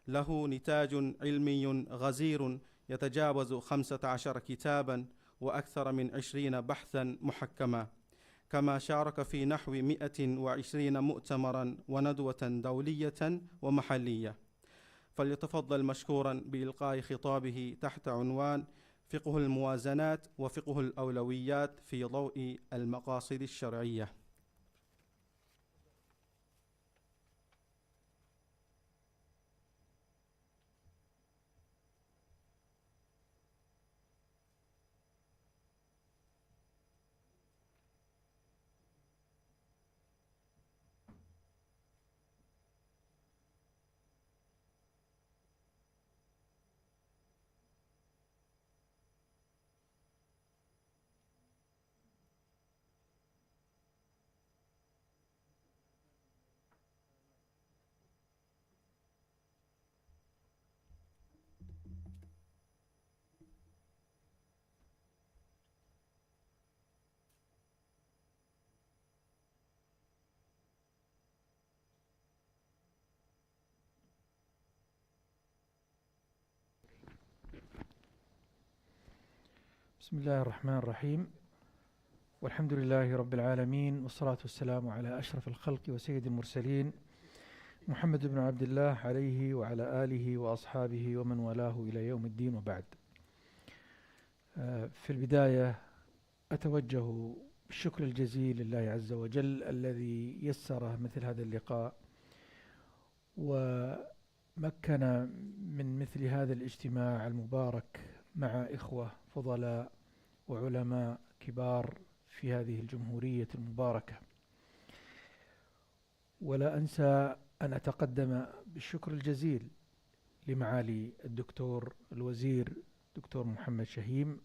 S2: له نتاج علمي غزير يتجاوز 15 كتابا وأكثر من 20 بحثا محكما، كما شارك في نحو 120 مؤتمرا وندوة دولية ومحلية. فليتفضل مشكورا بإلقاء خطابه تحت عنوان فقه الموازنات وفقه الأولويات في ضوء المقاصد الشرعية.
S4: بسم الله الرحمن الرحيم، والحمد لله رب العالمين، والصلاة والسلام على أشرف الخلق وسيد المرسلين محمد بن عبد الله عليه وعلى آله وأصحابه ومن والاه إلى يوم الدين، وبعد. في البداية أتوجه بالشكر الجزيل لله عز وجل الذي يسر مثل هذا اللقاء ومكن من مثل هذا الاجتماع المبارك مع إخوة فضلاء وعلماء كبار في هذه الجمهورية المباركة. ولا أنسى أن أتقدم بالشكر الجزيل لمعالي الدكتور الوزير دكتور محمد شهيم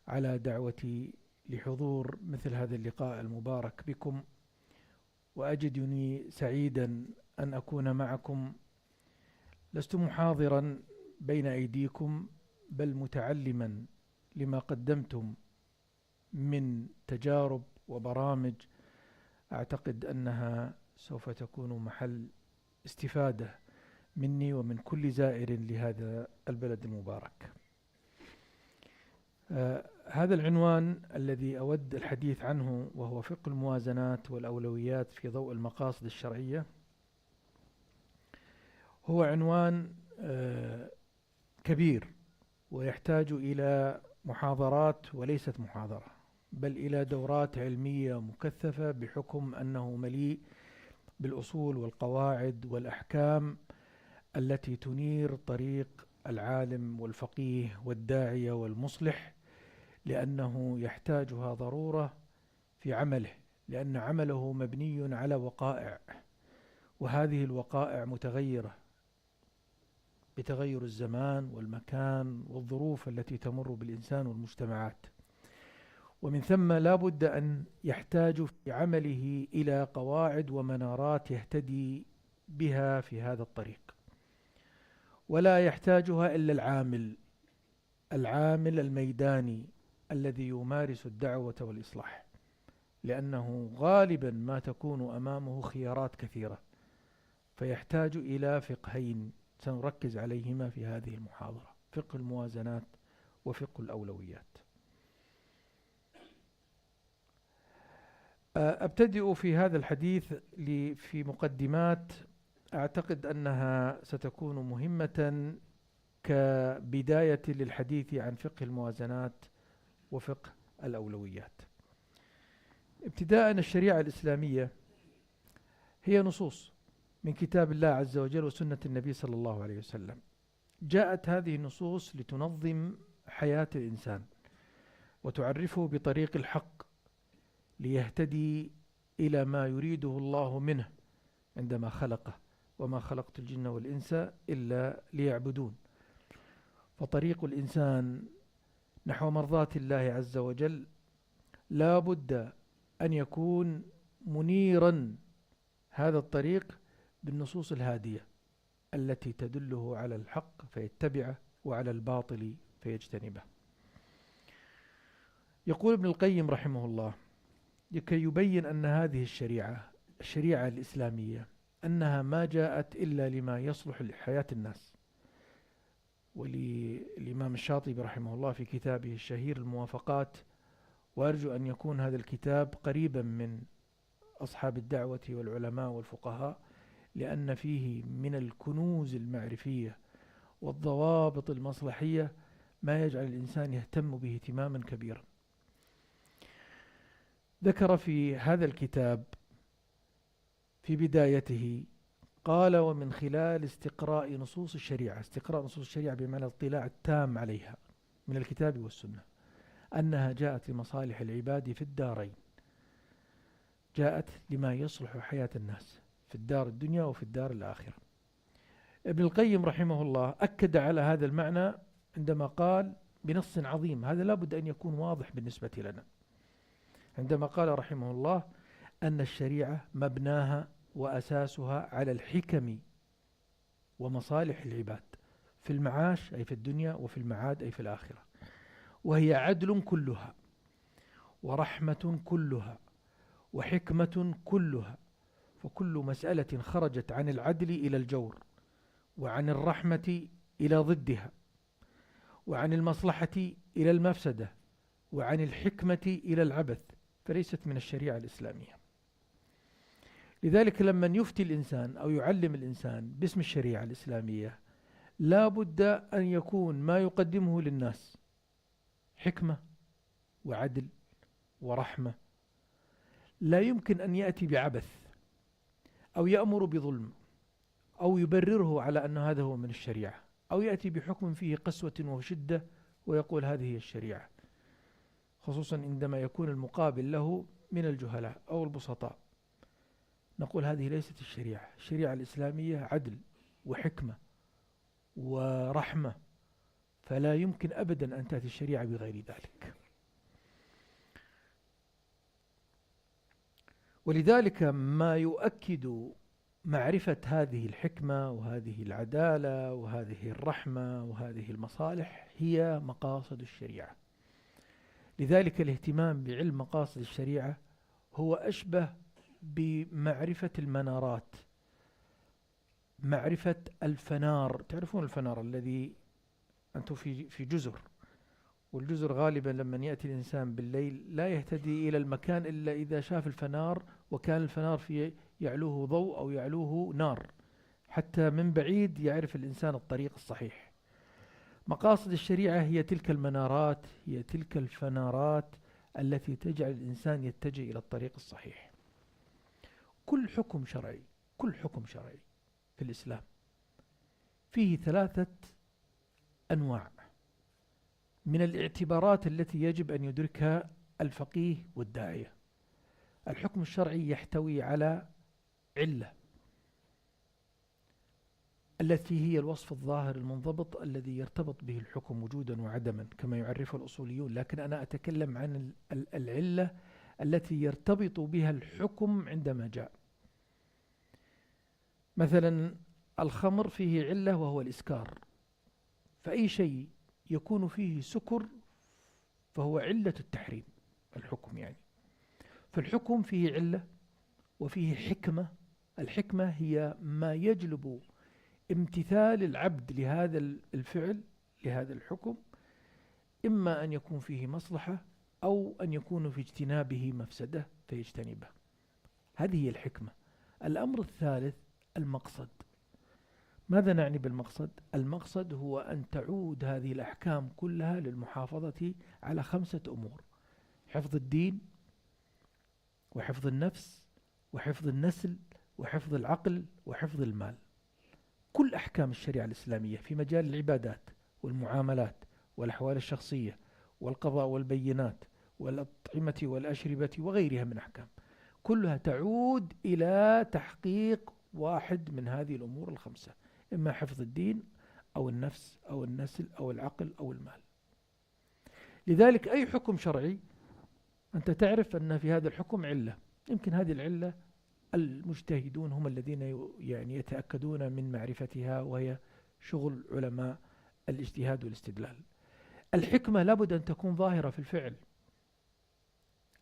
S4: على دعوتي لحضور مثل هذا اللقاء المبارك بكم، وأجدني سعيدا أن أكون معكم. لست محاضرا بين أيديكم، بل متعلما لما قدمتم من تجارب وبرامج أعتقد أنها سوف تكون محل استفادة مني ومن كل زائر لهذا البلد المبارك. هذا العنوان الذي أود الحديث عنه، وهو فقه الموازنات والأولويات في ضوء المقاصد الشرعية، هو عنوان كبير ويحتاج إلى محاضرات وليست محاضرة، بل إلى دورات علمية مكثفة، بحكم أنه مليء بالأصول والقواعد والأحكام التي تنير طريق العالم والفقيه والداعية والمصلح، لأنه يحتاجها ضرورة في عمله، لأن عمله مبني على وقائع، وهذه الوقائع متغيرة بتغير الزمان والمكان والظروف التي تمر بالإنسان والمجتمعات، ومن ثم لا بد أن يحتاج في عمله إلى قواعد ومنارات يهتدي بها في هذا الطريق، ولا يحتاجها إلا العامل الميداني الذي يمارس الدعوة والإصلاح، لأنه غالبا ما تكون أمامه خيارات كثيرة، فيحتاج إلى فقهين سنركز عليهما في هذه المحاضرة: فقه الموازنات وفقه الأولويات. أبتدئ في هذا الحديث في مقدمات أعتقد أنها ستكون مهمة كبداية للحديث عن فقه الموازنات وفقه الأولويات. ابتداء، الشريعة الإسلامية هي نصوص من كتاب الله عز وجل وسنة النبي صلى الله عليه وسلم. جاءت هذه النصوص لتنظم حياة الإنسان وتعرفه بطريق الحق ليهتدي إلى ما يريده الله منه عندما خلقه: وما خلقت الجن والإنس إلا ليعبدون. فطريق الإنسان نحو مرضاة الله عز وجل لا بد أن يكون منيرا هذا الطريق بالنصوص الهادية التي تدله على الحق فيتبعه وعلى الباطل فيجتنبه. يقول ابن القيم رحمه الله لكي يبين أن هذه الشريعة الإسلامية أنها ما جاءت إلا لما يصلح لحياة الناس. وللإمام الشاطبي رحمه الله في كتابه الشهير الموافقات، وأرجو أن يكون هذا الكتاب قريبا من أصحاب الدعوة والعلماء والفقهاء، لأن فيه من الكنوز المعرفية والضوابط المصلحية ما يجعل الإنسان يهتم به اهتماما كبيرا. ذكر في هذا الكتاب في بدايته قال: ومن خلال استقراء نصوص الشريعة بمعنى الاطلاع التام عليها من الكتاب والسنة، أنها جاءت لمصالح العباد في الدارين، جاءت لما يصلح حياة الناس في الدار الدنيا وفي الدار الآخرة. ابن القيم رحمه الله أكد على هذا المعنى عندما قال بنص عظيم، هذا لابد أن يكون واضح بالنسبة لنا، عندما قال رحمه الله أن الشريعة مبناها وأساسها على الحكم ومصالح العباد في المعاش أي في الدنيا، وفي المعاد أي في الآخرة، وهي عدل كلها ورحمة كلها وحكمة كلها، فكل مسألة خرجت عن العدل إلى الجور، وعن الرحمة إلى ضدها، وعن المصلحة إلى المفسدة، وعن الحكمة إلى العبث، فليست من الشريعة الإسلامية. لذلك لما يفتي الإنسان أو يعلم الإنسان باسم الشريعة الإسلامية لا بد أن يكون ما يقدمه للناس حكمة وعدل ورحمة، لا يمكن أن يأتي بعبث أو يأمر بظلم أو يبرره على أن هذا هو من الشريعة، أو يأتي بحكم فيه قسوة وشدة ويقول هذه هي الشريعة، خصوصا عندما يكون المقابل له من الجهلاء أو البسطاء. نقول هذه ليست الشريعة. الشريعة الإسلامية عدل وحكمة ورحمة، فلا يمكن أبدا أن تأتي الشريعة بغير ذلك. ولذلك ما يؤكد معرفة هذه الحكمة وهذه العدالة وهذه الرحمة وهذه المصالح هي مقاصد الشريعة. لذلك الاهتمام بعلم مقاصد الشريعة هو أشبه بمعرفة المنارات، معرفة الفنار. تعرفون الفنار الذي أنتم في جزر، والجزر غالبا لما يأتي الإنسان بالليل لا يهتدي إلى المكان إلا إذا شاف الفنار، وكان الفنار في يعلوه ضوء أو يعلوه نار، حتى من بعيد يعرف الإنسان الطريق الصحيح. مقاصد الشريعة هي تلك المنارات، هي تلك الفنارات التي تجعل الإنسان يتجه إلى الطريق الصحيح. كل حكم شرعي في الإسلام فيه 3 أنواع من الاعتبارات التي يجب أن يدركها الفقيه والداعية. الحكم الشرعي يحتوي على علة التي هي الوصف الظاهر المنضبط الذي يرتبط به الحكم وجودا وعدما كما يعرفه الأصوليون، لكن أنا أتكلم عن العلة التي يرتبط بها الحكم عندما جاء. مثلا الخمر فيه علة وهو الإسكار، فأي شيء يكون فيه سكر فهو علة التحريم، الحكم يعني. فالحكم فيه علة وفيه حكمة. الحكمة هي ما يجلب امتثال العبد لهذا الفعل، لهذا الحكم، إما أن يكون فيه مصلحة أو أن يكون في اجتنابه مفسدة فيجتنبه. هذه هي الحكمة. الأمر الثالث المقصد. ماذا نعني بالمقصد؟ المقصد هو أن تعود هذه الأحكام كلها للمحافظة على 5 أمور: حفظ الدين، وحفظ النفس، وحفظ النسل، وحفظ العقل، وحفظ المال. كل أحكام الشريعة الإسلامية في مجال العبادات والمعاملات والأحوال الشخصية والقضاء والبينات والأطعمة والأشربة وغيرها من أحكام، كلها تعود إلى تحقيق واحد من هذه الأمور ال5: إما حفظ الدين أو النفس أو النسل أو العقل أو المال. لذلك أي حكم شرعي أنت تعرف أن في هذا الحكم علة، يمكن هذه العلة المجتهدون هم الذين يعني يتأكدون من معرفتها، وهي شغل علماء الاجتهاد والاستدلال. الحكمة لابد أن تكون ظاهرة في الفعل.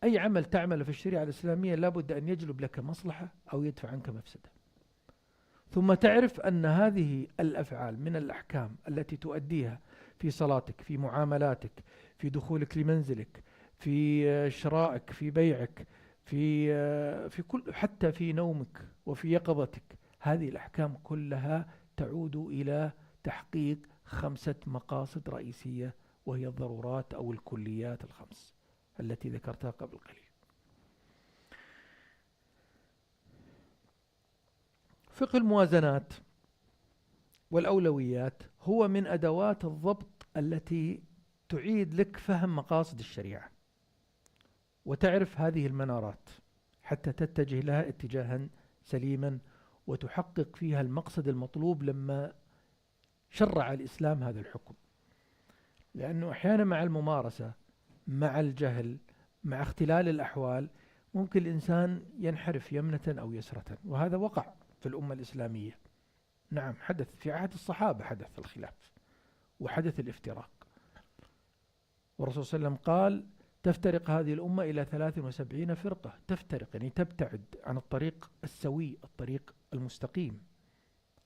S4: أي عمل تعمل في الشريعة الإسلامية لابد أن يجلب لك مصلحة أو يدفع عنك مفسدة. ثم تعرف أن هذه الأفعال من الأحكام التي تؤديها في صلاتك، في معاملاتك، في دخولك لمنزلك، في شرائك، في بيعك، في كل، حتى في نومك وفي يقظتك، هذه الأحكام كلها تعود إلى تحقيق 5 مقاصد رئيسية، وهي الضرورات أو الكليات ال5 التي ذكرتها قبل قليل. فقه الموازنات والأولويات هو من أدوات الضبط التي تعيد لك فهم مقاصد الشريعة وتعرف هذه المنارات حتى تتجه لها اتجاها سليما وتحقق فيها المقصد المطلوب لما شرع الإسلام هذا الحكم. لأنه أحيانا مع الممارسة، مع الجهل، مع اختلال الأحوال، ممكن الإنسان ينحرف يمنة أو يسرة، وهذا وقع في الأمة الإسلامية. نعم، حدث في عهد الصحابة، حدث الخلاف وحدث الافتراق، والرسول صلى الله عليه وسلم قال: تفترق هذه الأمة إلى 73 فرقة. تفترق يعني تبتعد عن الطريق السوي، الطريق المستقيم.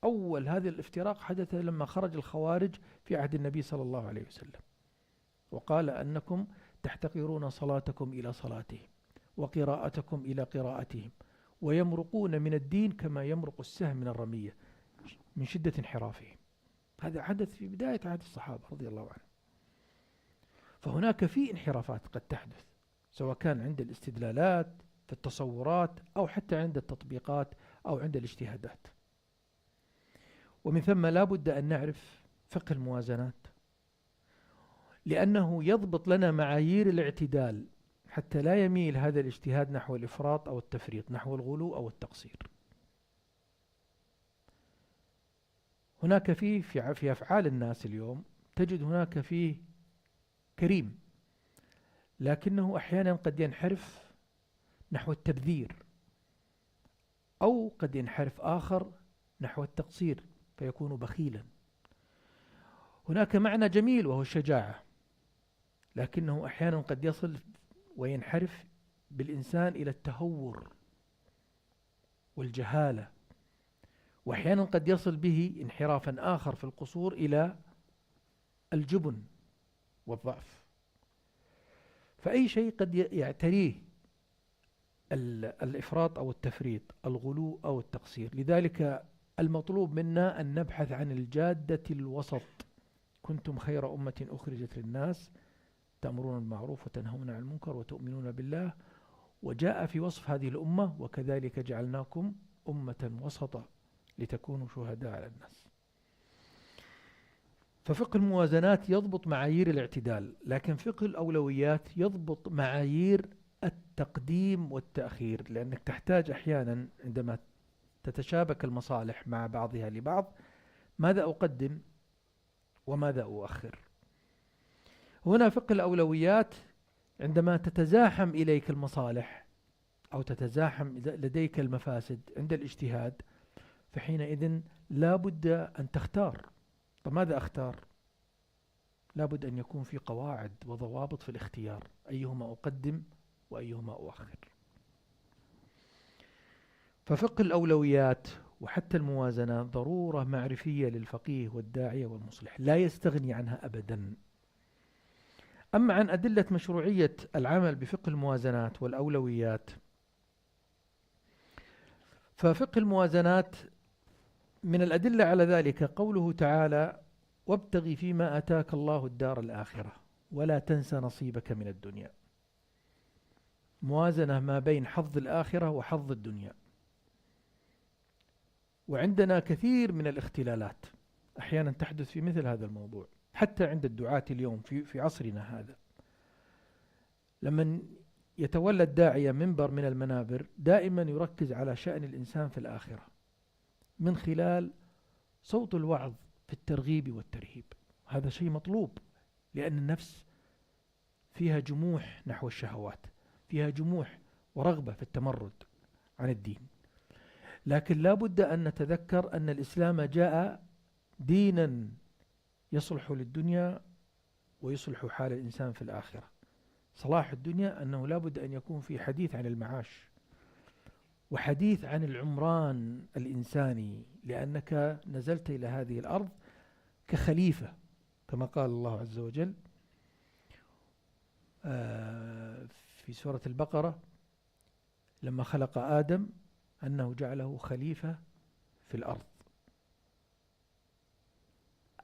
S4: أول هذا الافتراق حدث لما خرج الخوارج في عهد النبي صلى الله عليه وسلم، وقال أنكم تحتقرون صلاتكم إلى صلاتهم وقراءتكم إلى قراءتهم ويمرقون من الدين كما يمرق السهم من الرمية من شدة انحرافهم. هذا حدث في بداية عهد الصحابة رضي الله عنهم. فهناك في انحرافات قد تحدث، سواء كان عند الاستدلالات في التصورات أو حتى عند التطبيقات أو عند الاجتهادات. ومن ثم لا بد أن نعرف فقه الموازنات، لأنه يضبط لنا معايير الاعتدال حتى لا يميل هذا الاجتهاد نحو الإفراط أو التفريط، نحو الغلو أو التقصير. هناك في أفعال الناس اليوم تجد هناك فيه كريم، لكنه أحيانا قد ينحرف نحو التبذير أو قد ينحرف آخر نحو التقصير فيكون بخيلا. هناك معنى جميل وهو الشجاعة، لكنه أحيانا قد يصل وينحرف بالإنسان إلى التهور والجهالة، وأحيانا قد يصل به انحرافا آخر في القصور إلى الجبن والضعف. فأي شيء قد يعتريه الإفراط أو التفريط، الغلو أو التقصير. لذلك المطلوب منا أن نبحث عن الجادة الوسط. كنتم خير أمة أخرجت للناس تأمرون بالمعروف وتنهون عن المنكر وتؤمنون بالله. وجاء في وصف هذه الأمة وكذلك جعلناكم أمة وسطا لتكونوا شهداء على الناس. ففقه الموازنات يضبط معايير الاعتدال، لكن فقه الأولويات يضبط معايير التقديم والتأخير، لأنك تحتاج أحيانا عندما تتشابك المصالح مع بعضها لبعض ماذا أقدم وماذا أؤخر. هنا فقه الأولويات عندما تتزاحم إليك المصالح أو تتزاحم لديك المفاسد عند الاجتهاد، فحينئذ لا بد أن تختار. طب ماذا أختار؟ لا بد أن يكون في قواعد وضوابط في الاختيار، أيهما أقدم وأيهما أؤخر. ففقه الأولويات وحتى الموازنة ضرورة معرفية للفقيه والداعية والمصلح، لا يستغني عنها أبدا. أما عن أدلة مشروعية العمل بفقه الموازنات والأولويات، ففقه الموازنات من الأدلة على ذلك قوله تعالى: وابتغي فيما آتاك الله الدار الآخرة ولا تنس نصيبك من الدنيا. موازنة ما بين حظ الآخرة وحظ الدنيا. وعندنا كثير من الاختلالات أحيانا تحدث في مثل هذا الموضوع، حتى عند الدعاة اليوم في عصرنا هذا. لما يتولى الداعية منبر من المنابر دائما يركز على شأن الإنسان في الآخرة من خلال صوت الوعظ في الترغيب والترهيب. هذا شيء مطلوب، لأن النفس فيها جموح نحو الشهوات، فيها جموح ورغبة في التمرد عن الدين. لكن لا بد أن نتذكر أن الإسلام جاء دينا يصلح للدنيا ويصلح حال الإنسان في الآخرة. صلاح الدنيا أنه لا بد أن يكون في حديث عن المعاش وحديث عن العمران الإنساني، لأنك نزلت إلى هذه الأرض كخليفة كما قال الله عز وجل في سورة البقرة لما خلق آدم أنه جعله خليفة في الأرض.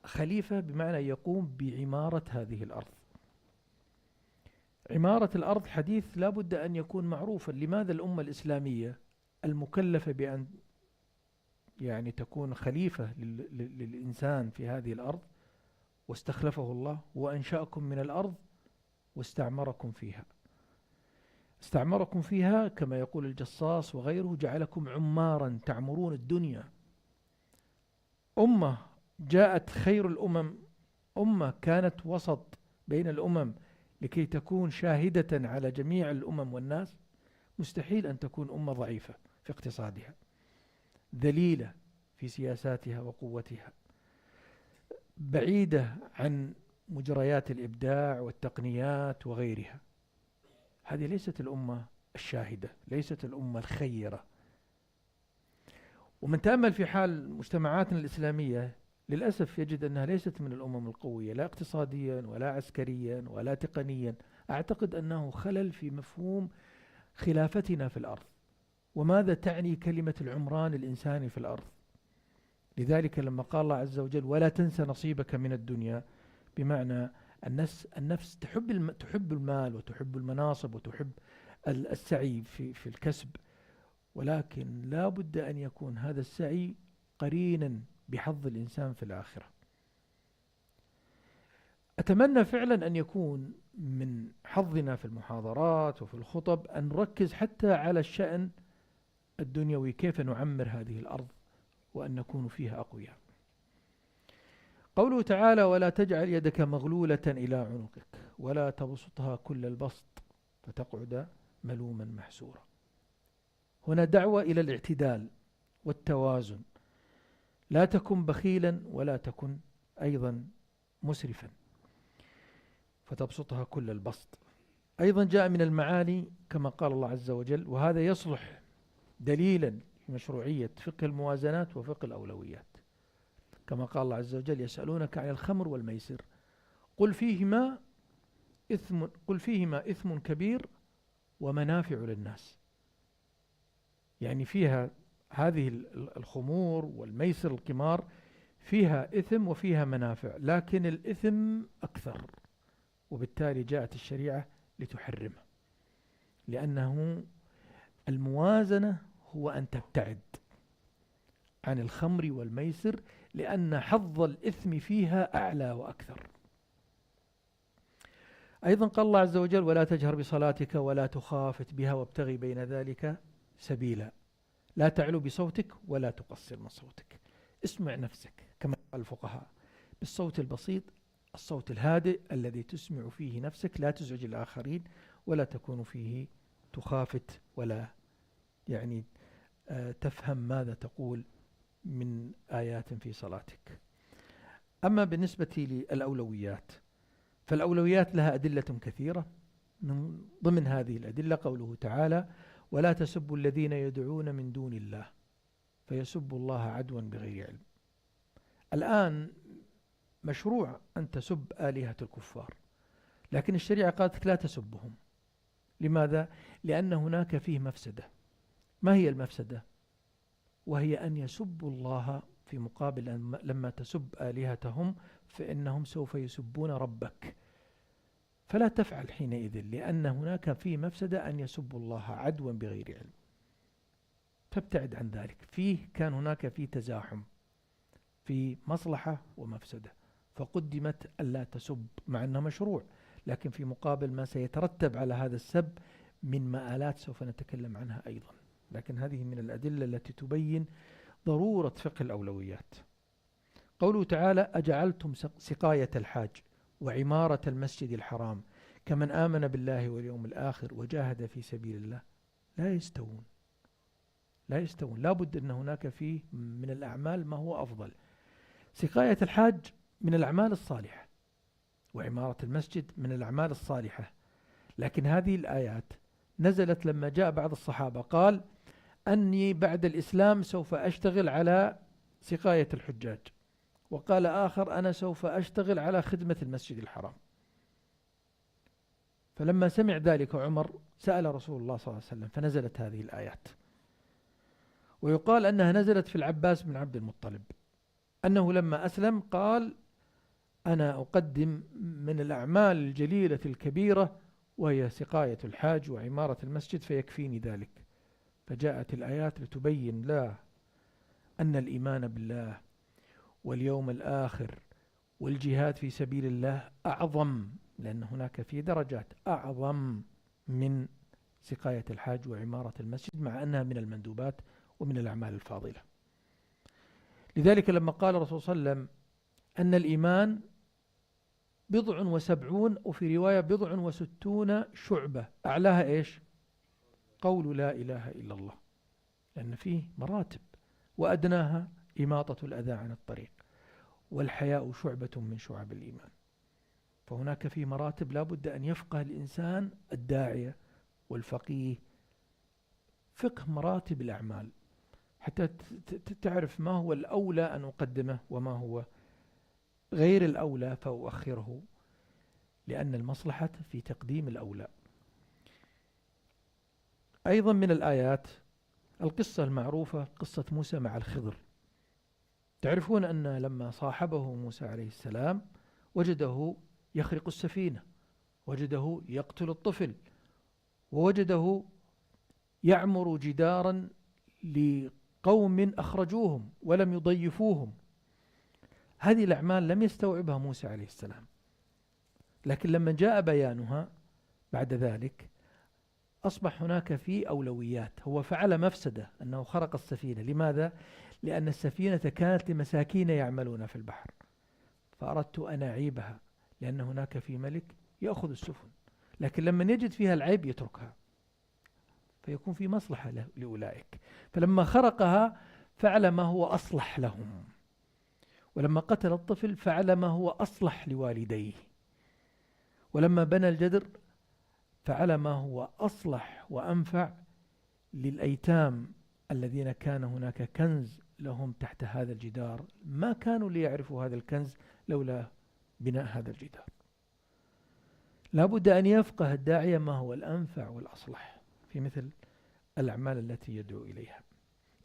S4: خليفة بمعنى يقوم بعمارة هذه الأرض. عمارة الأرض حديث لا بد أن يكون معروفا. لماذا الأمة الإسلامية المكلفة بأن يعني تكون خليفة للإنسان في هذه الأرض واستخلفه الله وأنشأكم من الأرض واستعمركم فيها. استعمركم فيها كما يقول الجصاص وغيره، جعلكم عمارا تعمرون الدنيا. أمة جاءت خير الأمم، أمة كانت وسط بين الأمم لكي تكون شاهدة على جميع الأمم والناس. مستحيل أن تكون أمة ضعيفة في اقتصادها، ذليلة في سياساتها وقوتها، بعيدة عن مجريات الإبداع والتقنيات وغيرها. هذه ليست الأمة الشاهدة، ليست الأمة الخيرة. ومن تأمل في حال مجتمعاتنا الإسلامية للأسف يجد أنها ليست من الأمم القوية، لا اقتصاديا ولا عسكريا ولا تقنيا. أعتقد أنه خلل في مفهوم خلافتنا في الأرض، وماذا تعني كلمة العمران الإنساني في الأرض. لذلك لما قال الله عز وجل ولا تنسى نصيبك من الدنيا، بمعنى النفس تحب المال وتحب المناصب وتحب السعي في الكسب، ولكن لا بد أن يكون هذا السعي قرينا بحظ الإنسان في الآخرة. أتمنى فعلا أن يكون من حظنا في المحاضرات وفي الخطب أن نركز حتى على الشأن الدنيوي، كيف نعمر هذه الأرض وأن نكون فيها أقوياء. قوله تعالى ولا تجعل يدك مغلولة إلى عنقك ولا تبسطها كل البسط فتقعد ملوما محسورا. هنا دعوة إلى الاعتدال والتوازن، لا تكن بخيلا ولا تكن أيضا مسرفا فتبسطها كل البسط. أيضا جاء من المعاني كما قال الله عز وجل، وهذا يصلح دليلا لمشروعية فقه الموازنات وفقه الأولويات، كما قال الله عز وجل: يسألونك عن الخمر والميسر قل فيهما إثم كبير ومنافع للناس. يعني فيها هذه الخمور والميسر القمار فيها إثم وفيها منافع، لكن الإثم أكثر، وبالتالي جاءت الشريعة لتحرمه، لأنه الموازنة هو أن تبتعد عن الخمر والميسر، لأن حظ الإثم فيها أعلى وأكثر. أيضا قال الله عز وجل: ولا تجهر بصلاتك ولا تخافت بها وابتغي بين ذلك سبيلا، لا تعلو بصوتك ولا تقصر من صوتك. اسمع نفسك كما قال الفقهاء بالصوت البسيط، الصوت الهادئ الذي تسمع فيه نفسك، لا تزعج الآخرين ولا تكون فيه تخافت ولا يعني تفهم ماذا تقول من آيات في صلاتك. أما بالنسبة للأولويات فالأولويات لها أدلة كثيرة، من ضمن هذه الأدلة قوله تعالى: ولا تسبوا الذين يدعون من دون الله فيسبوا الله عدوا بغير علم. الآن مشروع أن تسب آلهة الكفار، لكن الشريعة قالت لا تسبهم. لماذا؟ لأن هناك فيه مفسدة. ما هي المفسدة؟ وهي أن يسبوا الله في مقابل أن لما تسب آلهتهم فإنهم سوف يسبون ربك، فلا تفعل حينئذ، لأن هناك فيه مفسدة أن يسبوا الله عدوا بغير علم، فابتعد عن ذلك. كان هناك فيه تزاحم في مصلحة ومفسدة، فقدمت ألا تسب مع أنه مشروع، لكن في مقابل ما سيترتب على هذا السب من مآلات سوف نتكلم عنها أيضا. لكن هذه من الأدلة التي تبين ضرورة فقه الأولويات. قوله تعالى: أجعلتم سقاية الحاج وعمارة المسجد الحرام كمن آمن بالله واليوم الآخر وجاهد في سبيل الله لا يستوون. لا بد أن هناك فيه من الأعمال ما هو أفضل. سقاية الحاج من الأعمال الصالحة، وعمارة المسجد من الأعمال الصالحة، لكن هذه الآيات نزلت لما جاء بعض الصحابة قال: أني بعد الإسلام سوف أشتغل على سقاية الحجاج، وقال آخر: أنا سوف أشتغل على خدمة المسجد الحرام. فلما سمع ذلك عمر سأل رسول الله صلى الله عليه وسلم فنزلت هذه الآيات. ويقال أنها نزلت في العباس بن عبد المطلب، أنه لما أسلم قال: أنا أقدم من الأعمال الجليلة الكبيرة وهي سقاية الحاج وعمارة المسجد فيكفيني ذلك. فجاءت الآيات لتبين لا أن الإيمان بالله واليوم الآخر والجهاد في سبيل الله أعظم، لأن هناك في درجات أعظم من سقاية الحاج وعمارة المسجد، مع أنها من المندوبات ومن الأعمال الفاضلة. لذلك لما قال الرسول صلى الله عليه وسلم أن الإيمان 70 وفي رواية 60 شعبة، أعلاها إيش؟ قول لا إله إلا الله، لأن فيه مراتب، وأدناها إماطة الأذى عن الطريق، والحياء شعبة من شعب الإيمان. فهناك في مراتب لا بد أن يفقه الإنسان الداعية والفقيه فقه مراتب الأعمال حتى تعرف ما هو الأولى أن أقدمه وما هو غير الأولى فأؤخره، لأن المصلحة في تقديم الأولى. أيضا من الآيات القصة المعروفة، قصة موسى مع الخضر. تعرفون أن لما صاحبه موسى عليه السلام وجده يخرق السفينة، وجده يقتل الطفل، ووجده يعمر جدارا لقوم أخرجوهم ولم يضيفوهم. هذه الأعمال لم يستوعبها موسى عليه السلام، لكن لما جاء بيانها بعد ذلك أصبح هناك في أولويات. هو فعل مفسدة أنه خرق السفينة. لماذا؟ لأن السفينة كانت لمساكين يعملون في البحر، فأردت أن أعيبها، لأن هناك في ملك يأخذ السفن، لكن لما يجد فيها العيب يتركها. فيكون في مصلحة لأولئك. فلما خرقها فعل ما هو أصلح لهم، ولما قتل الطفل فعل ما هو أصلح لوالديه، ولما بنى الجدر فعل ما هو أصلح وأنفع للأيتام الذين كان هناك كنز لهم تحت هذا الجدار، ما كانوا ليعرفوا هذا الكنز لولا بناء هذا الجدار. لابد أن يفقه الداعية ما هو الأنفع والأصلح في مثل الأعمال التي يدعو إليها.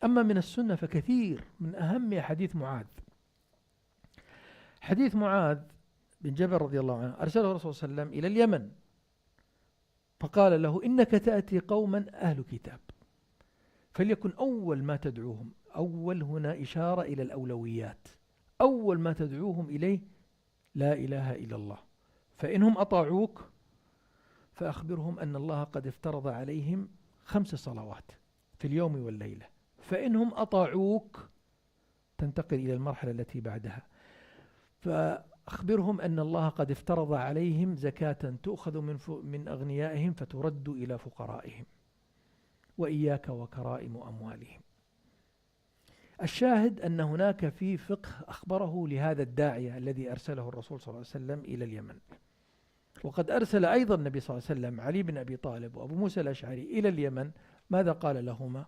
S4: أما من السنة فكثير، من أهم حديث معاذ. حديث معاذ بن جبل رضي الله عنه أرسله الرسول صلى الله عليه وسلم إلى اليمن، فقال له: إنك تأتي قوما أهل كتاب، فليكن أول ما تدعوهم، أول هنا إشارة إلى الأولويات، أول ما تدعوهم إليه لا إله إلا الله، فإنهم أطاعوك فأخبرهم أن الله قد افترض عليهم 5 صلوات في اليوم والليلة، فإنهم أطاعوك تنتقل إلى المرحلة التي بعدها، فأخبرهم أن الله قد افترض عليهم زكاة تؤخذ من أغنيائهم فترد إلى فقرائهم، وإياك وكرائم أموالهم. الشاهد أن هناك في فقه أخبره لهذا الداعية الذي أرسله الرسول صلى الله عليه وسلم إلى اليمن. وقد أرسل أيضا النبي صلى الله عليه وسلم علي بن أبي طالب وأبو موسى الأشعري إلى اليمن، ماذا قال لهما؟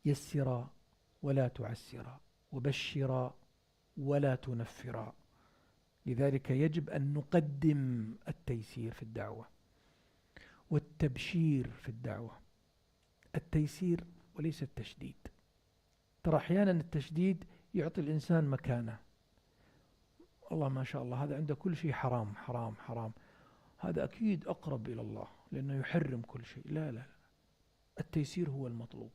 S4: يسرا ولا تعسرا، وبشرا ولا تنفرا. لذلك يجب أن نقدم التيسير في الدعوة والتبشير في الدعوة، التيسير وليس التشديد. ترى أحيانا التشديد يعطي الإنسان مكانه، الله ما شاء الله هذا عنده كل شيء حرام حرام حرام، هذا أكيد أقرب إلى الله لأنه يحرم كل شيء. لا لا، التيسير هو المطلوب،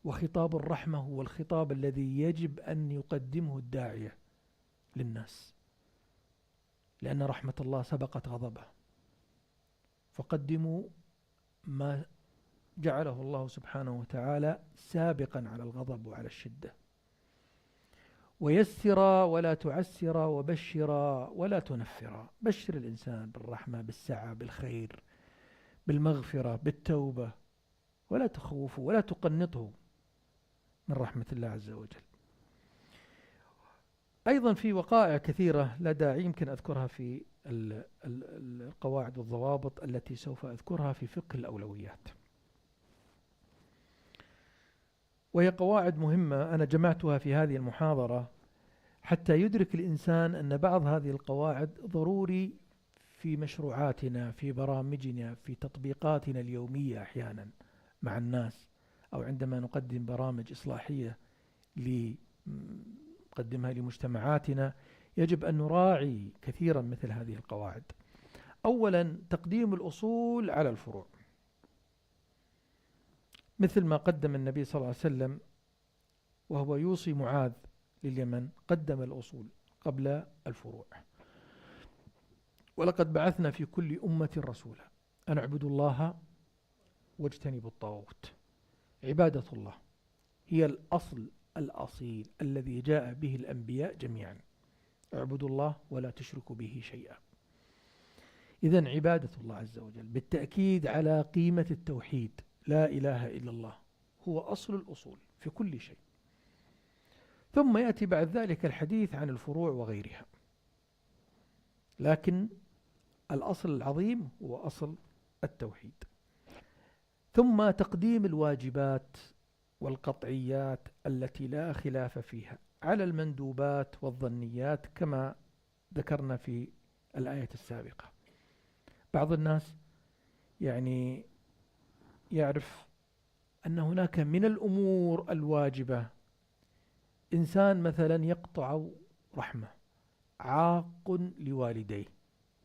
S4: وخطاب الرحمة هو الخطاب الذي يجب أن يقدمه الداعية للناس، لأن رحمة الله سبقت غضبه، فقدموا ما جعله الله سبحانه وتعالى سابقا على الغضب وعلى الشدة. ويسرا ولا تعسرا، وبشرا ولا تنفرا. بشر الإنسان بالرحمة، بالسعة، بالخير، بالمغفرة، بالتوبة، ولا تخوفه ولا تقنطه من رحمة الله عز وجل. أيضا في وقائع كثيرة لا داعي يمكن أذكرها في القواعد والضوابط التي سوف أذكرها في فقه الأولويات، وهي قواعد مهمة أنا جمعتها في هذه المحاضرة حتى يدرك الإنسان أن بعض هذه القواعد ضروري في مشروعاتنا، في برامجنا، في تطبيقاتنا اليومية أحيانا مع الناس، أو عندما نقدم برامج إصلاحية نقدمها لمجتمعاتنا، يجب أن نراعي كثيرا مثل هذه القواعد. أولا، تقديم الأصول على الفروع، مثل ما قدم النبي صلى الله عليه وسلم وهو يوصي معاذ لليمن، قدم الأصول قبل الفروع. ولقد بعثنا في كل أمة رسولا أن اعبدوا الله واجتنبوا الطاغوت. عبادة الله هي الأصل الأصيل الذي جاء به الأنبياء جميعا، اعبدوا الله ولا تشركوا به شيئا. إذن عبادة الله عز وجل بالتأكيد على قيمة التوحيد، لا إله إلا الله هو أصل الأصول في كل شيء. ثم يأتي بعد ذلك الحديث عن الفروع وغيرها، لكن الأصل العظيم هو أصل التوحيد. ثم تقديم الواجبات والقطعيات التي لا خلاف فيها على المندوبات والظنيات كما ذكرنا في الآية السابقة. بعض الناس يعني يعرف أن هناك من الأمور الواجبة، إنسان مثلا يقطع رحمة، عاق لوالديه،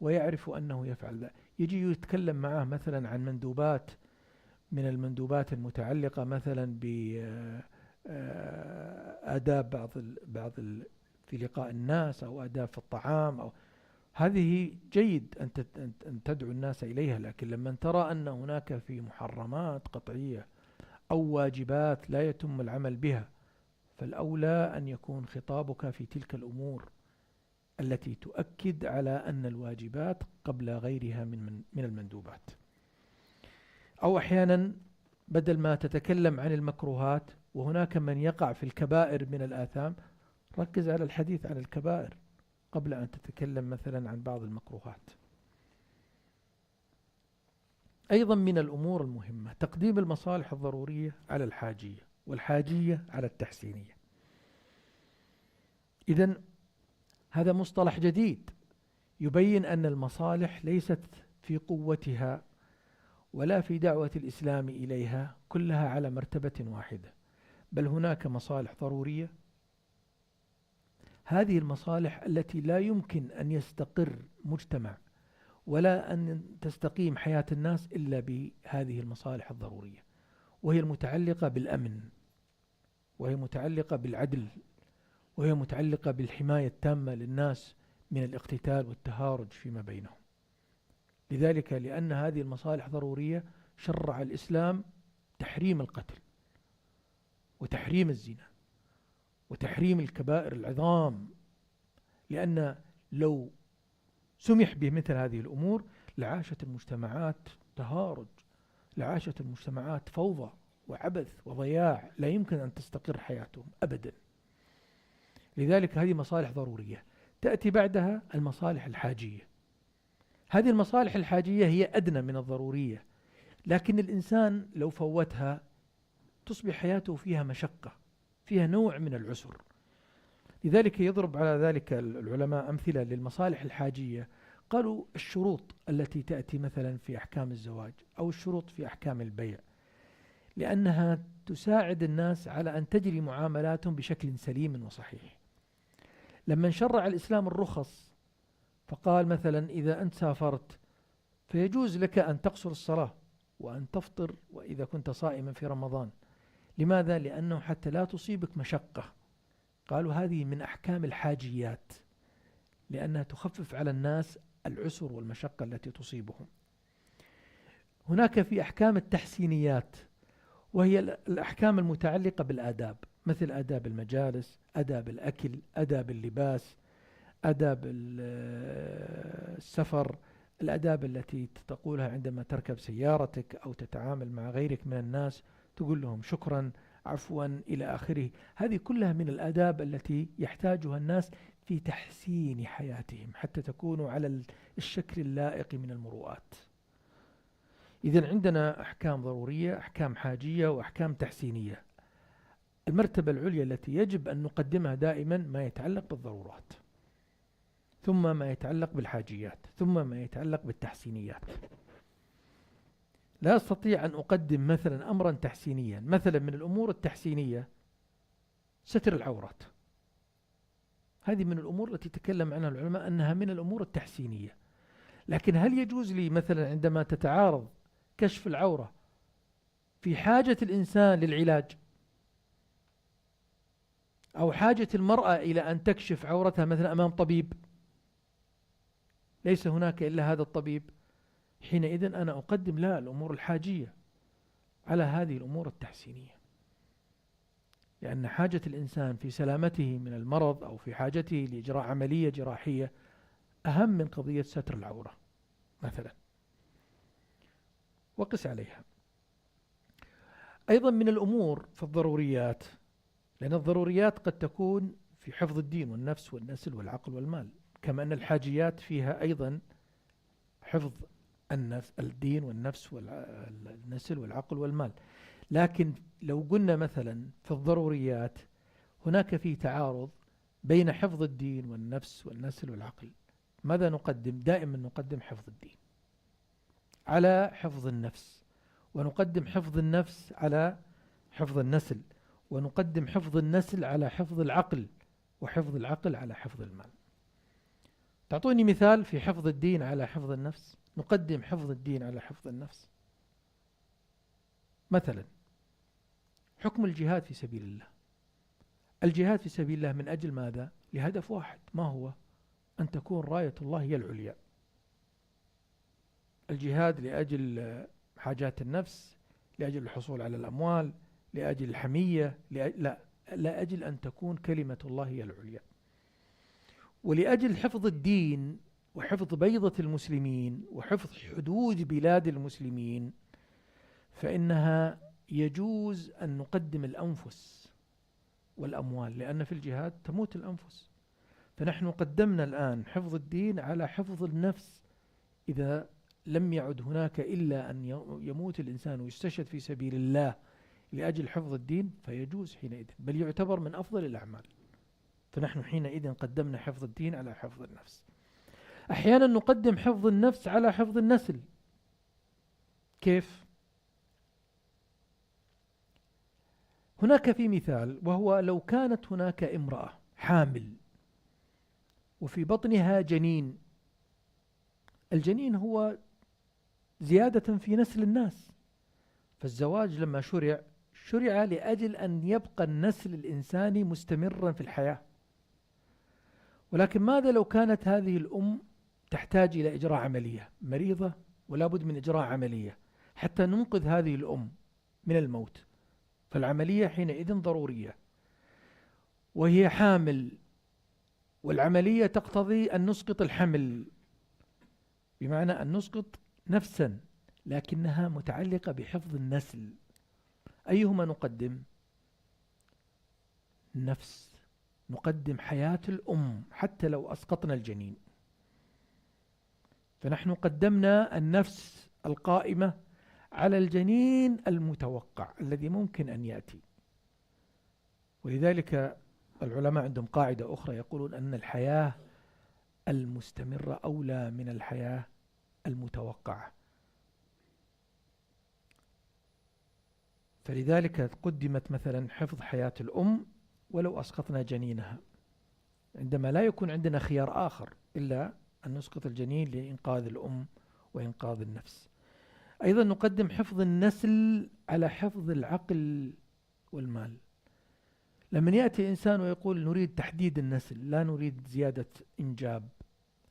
S4: ويعرف أنه يفعل ذلك، يجي يتكلم معه مثلا عن مندوبات من المندوبات المتعلقة مثلا بآداب في لقاء الناس، أو آداب في الطعام، أو هذه جيد أن تدعو الناس إليها، لكن لما ترى أن هناك في محرمات قطعية أو واجبات لا يتم العمل بها، فالأولى أن يكون خطابك في تلك الأمور التي تؤكد على أن الواجبات قبل غيرها من المندوبات. أو أحيانا بدل ما تتكلم عن المكروهات وهناك من يقع في الكبائر من الآثام، ركز على الحديث عن الكبائر قبل أن تتكلم مثلا عن بعض المكروهات. أيضا من الأمور المهمة تقديم المصالح الضرورية على الحاجية، والحاجية على التحسينية. إذن هذا مصطلح جديد يبين أن المصالح ليست في قوتها ولا في دعوة الإسلام إليها كلها على مرتبة واحدة، بل هناك مصالح ضرورية. هذه المصالح التي لا يمكن أن يستقر مجتمع ولا أن تستقيم حياة الناس إلا بهذه المصالح الضرورية، وهي المتعلقة بالأمن، وهي متعلقة بالعدل، وهي متعلقة بالحماية التامة للناس من الاقتتال والتهارج فيما بينهم. لذلك لأن هذه المصالح ضرورية شرع الإسلام تحريم القتل وتحريم الزنا وتحريم الكبائر العظام، لأن لو سمح بمثل هذه الأمور لعاشت المجتمعات تهارج، لعاشت المجتمعات فوضى وعبث وضياع، لا يمكن أن تستقر حياتهم أبدا. لذلك هذه مصالح ضرورية. تأتي بعدها المصالح الحاجية. هذه المصالح الحاجية هي أدنى من الضرورية، لكن الإنسان لو فوتها تصبح حياته فيها مشقة، فيها نوع من العسر. لذلك يضرب على ذلك العلماء أمثلة للمصالح الحاجية. قالوا الشروط التي تأتي مثلا في أحكام الزواج أو الشروط في أحكام البيع، لأنها تساعد الناس على أن تجري معاملاتهم بشكل سليم وصحيح. لما شرع الإسلام الرخص فقال مثلا إذا أنت سافرت فيجوز لك أن تقصر الصلاة وأن تفطر وإذا كنت صائما في رمضان. لماذا؟ لأنه حتى لا تصيبك مشقة. قالوا هذه من أحكام الحاجيات، لأنها تخفف على الناس العسر والمشقة التي تصيبهم. هناك في أحكام التحسينيات، وهي الأحكام المتعلقة بالآداب، مثل آداب المجالس، آداب الأكل، آداب اللباس، آداب السفر، الآداب التي تقولها عندما تركب سيارتك أو تتعامل مع غيرك من الناس، تقول لهم شكرا، عفوا، إلى آخره. هذه كلها من الآداب التي يحتاجها الناس في تحسين حياتهم حتى تكونوا على الشكل اللائق من المروءات. إذن عندنا أحكام ضرورية، أحكام حاجية، وأحكام تحسينية. المرتبة العليا التي يجب أن نقدمها دائما ما يتعلق بالضرورات، ثم ما يتعلق بالحاجيات، ثم ما يتعلق بالتحسينيات. لا أستطيع أن أقدم مثلا أمرا تحسينيا. مثلا من الأمور التحسينية ستر العورات، هذه من الأمور التي تكلم عنها العلماء أنها من الأمور التحسينية. لكن هل يجوز لي مثلا عندما تتعارض كشف العورة في حاجة الإنسان للعلاج أو حاجة المرأة إلى أن تكشف عورتها مثلا أمام طبيب، ليس هناك إلا هذا الطبيب، حينئذ أنا أقدم لا الأمور الحاجية على هذه الأمور التحسينية، لأن حاجة الإنسان في سلامته من المرض أو في حاجته لإجراء عملية جراحية أهم من قضية ستر العورة مثلا. وقس عليها. أيضا من الأمور في الضروريات، لأن الضروريات قد تكون في حفظ الدين والنفس والنسل والعقل والمال، كما أن الحاجيات فيها أيضا حفظ الدين والنفس والنسل والعقل والمال. لكن لو قلنا مثلا في الضروريات هناك في تعارض بين حفظ الدين والنفس والنسل والعقل، ماذا نقدم؟ دائما نقدم حفظ الدين على حفظ النفس، ونقدم حفظ النفس على حفظ النسل، ونقدم حفظ النسل على حفظ العقل، وحفظ العقل على حفظ المال. تعطوني مثال في حفظ الدين على حفظ النفس. نقدم حفظ الدين على حفظ النفس. مثلا حكم الجهاد في سبيل الله. الجهاد في سبيل الله من أجل ماذا؟ لهدف واحد، ما هو؟ أن تكون راية الله هي العليا. الجهاد لأجل حاجات النفس، لأجل الحصول على الأموال، لأجل الحمية، لا أجل أن تكون كلمة الله هي العليا. ولأجل حفظ الدين وحفظ بيضة المسلمين وحفظ حدود بلاد المسلمين، فإنها يجوز أن نقدم الأنفس والأموال، لأن في الجهاد تموت الأنفس، فنحن قدمنا الآن حفظ الدين على حفظ النفس. إذا لم يعد هناك إلا أن يموت الإنسان ويستشهد في سبيل الله لأجل حفظ الدين فيجوز حينئذ، بل يعتبر من أفضل الأعمال. فنحن حينئذ قدمنا حفظ الدين على حفظ النفس. أحيانا نقدم حفظ النفس على حفظ النسل. كيف؟ هناك في مثال، وهو لو كانت هناك امرأة حامل وفي بطنها جنين. الجنين هو زيادة في نسل الناس، فالزواج لما شرع لأجل أن يبقى النسل الإنساني مستمرا في الحياة. ولكن ماذا لو كانت هذه الأم تحتاج إلى إجراء عملية، مريضة ولا بد من إجراء عملية حتى ننقذ هذه الأم من الموت، فالعملية حينئذ ضرورية، وهي حامل، والعملية تقتضي أن نسقط الحمل، بمعنى أن نسقط نفسا، لكنها متعلقة بحفظ النسل. أيهما نقدم؟ النفس، نقدم حياة الأم حتى لو أسقطنا الجنين. فنحن قدمنا النفس القائمة على الجنين المتوقع الذي ممكن أن يأتي. ولذلك العلماء عندهم قاعدة أخرى يقولون أن الحياة المستمرة أولى من الحياة المتوقعة. فلذلك قدمت مثلا حفظ حياة الأم ولو أسقطنا جنينها، عندما لا يكون عندنا خيار آخر إلا أن نسقط الجنين لإنقاذ الأم وإنقاذ النفس. أيضا نقدم حفظ النسل على حفظ العقل والمال. لما يأتي إنسان ويقول نريد تحديد النسل، لا نريد زيادة إنجاب،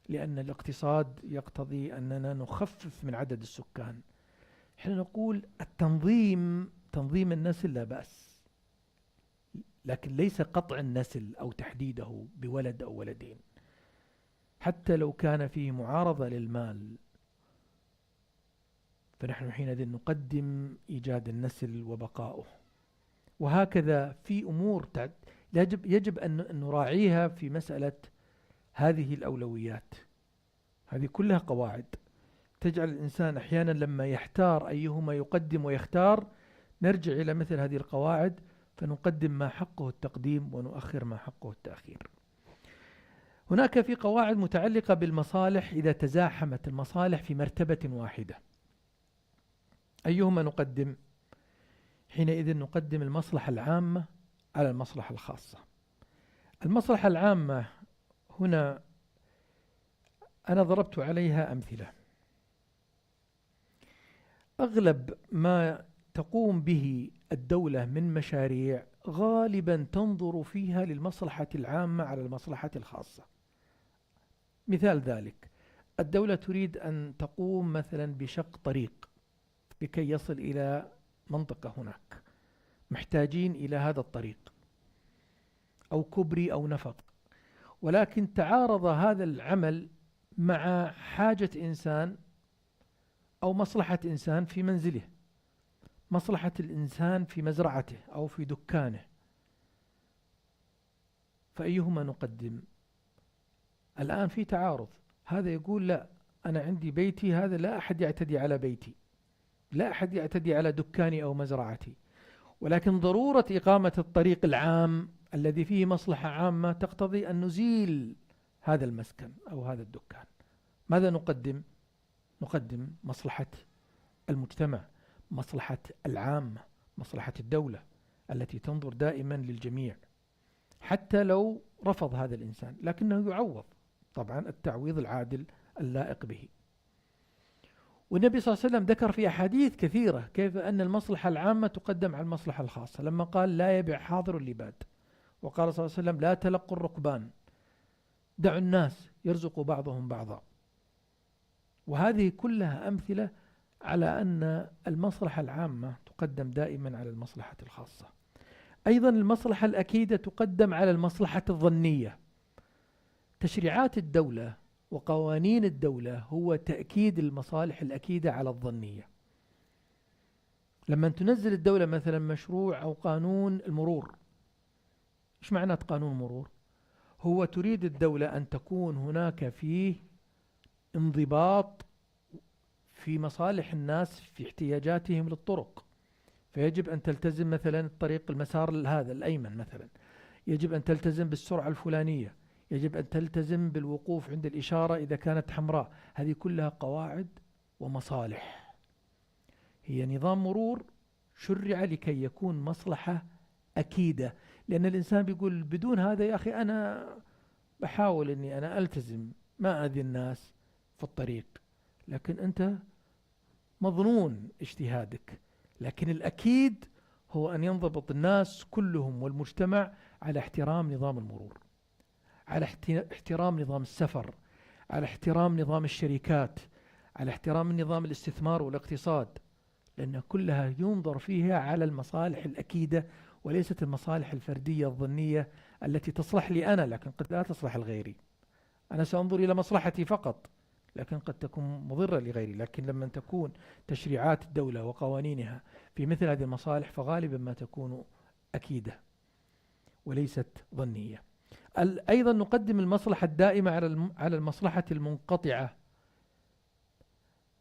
S4: لأن الاقتصاد يقتضي أننا نخفف من عدد السكان، حين نقول تنظيم النسل لا بأس، لكن ليس قطع النسل أو تحديده بولد أو ولدين، حتى لو كان فيه معارضة للمال، فنحن حينئذ نقدم إيجاد النسل وبقاؤه. وهكذا في أمور يجب أن نراعيها في مسألة هذه الأولويات. هذه كلها قواعد تجعل الإنسان أحيانا لما يحتار أيهما يقدم ويختار، نرجع إلى مثل هذه القواعد فنقدم ما حقه التقديم ونؤخر ما حقه التأخير. هناك في قواعد متعلقة بالمصالح، إذا تزاحمت المصالح في مرتبة واحدة أيهما نقدم؟ حينئذ نقدم المصلحة العامة على المصلحة الخاصة. المصلحة العامة هنا أنا ضربت عليها أمثلة. أغلب ما تقوم به الدولة من مشاريع غالبا تنظر فيها للمصلحة العامة على المصلحة الخاصة. مثال ذلك، الدولة تريد أن تقوم مثلا بشق طريق لكي يصل إلى منطقة هناك، محتاجين إلى هذا الطريق أو كبري أو نفق، ولكن تعارض هذا العمل مع حاجة إنسان أو مصلحة إنسان في منزله، مصلحة الإنسان في مزرعته أو في دكانه، فأيهما نقدم؟ الآن في تعارض، هذا يقول لا أنا عندي بيتي هذا لا أحد يعتدي على بيتي، لا أحد يعتدي على دكاني أو مزرعتي، ولكن ضرورة إقامة الطريق العام الذي فيه مصلحة عامة تقتضي أن نزيل هذا المسكن أو هذا الدكان. ماذا نقدم؟ نقدم مصلحة المجتمع، مصلحة العامة، مصلحة الدولة التي تنظر دائما للجميع، حتى لو رفض هذا الإنسان لكنه يعوض، طبعا التعويض العادل اللائق به. والنبي صلى الله عليه وسلم ذكر في أحاديث كثيرة كيف أن المصلحة العامة تقدم على المصلحة الخاصة، لما قال لا يبيع حاضر اللباد، وقال صلى الله عليه وسلم لا تلقوا الركبان، دعوا الناس يرزق بعضهم بعضا. وهذه كلها أمثلة على أن المصلحة العامة تقدم دائما على المصلحة الخاصة. أيضا المصلحة الأكيدة تقدم على المصلحة الظنية. تشريعات الدولة وقوانين الدولة هو تأكيد المصالح الأكيدة على الظنية. لما تنزل الدولة مثلا مشروع أو قانون المرور، إيش معنى قانون مرور؟ هو تريد الدولة أن تكون هناك فيه انضباط في مصالح الناس في احتياجاتهم للطرق، فيجب أن تلتزم مثلا الطريق المسار هذا الأيمن مثلا، يجب أن تلتزم بالسرعة الفلانية، يجب أن تلتزم بالوقوف عند الإشارة إذا كانت حمراء. هذه كلها قواعد ومصالح. هي نظام مرور شرع لكي يكون مصلحة أكيدة، لأن الإنسان بيقول بدون هذا يا أخي أنا بحاول أني أنا ألتزم ما أذي الناس في الطريق، لكن أنت مظنون اجتهادك. لكن الأكيد هو أن ينضبط الناس كلهم والمجتمع على احترام نظام المرور، على احترام نظام السفر، على احترام نظام الشركات، على احترام نظام الاستثمار والاقتصاد، لأن كلها ينظر فيها على المصالح الأكيدة وليست المصالح الفردية الظنية التي تصلح لي أنا لكن قد لا تصلح لغيري. أنا سأنظر إلى مصلحتي فقط لكن قد تكون مضرة لغيري. لكن لما تكون تشريعات الدولة وقوانينها في مثل هذه المصالح فغالبا ما تكون أكيدة وليست ظنية. أيضا نقدم المصلحة الدائمة على المصلحة المنقطعة،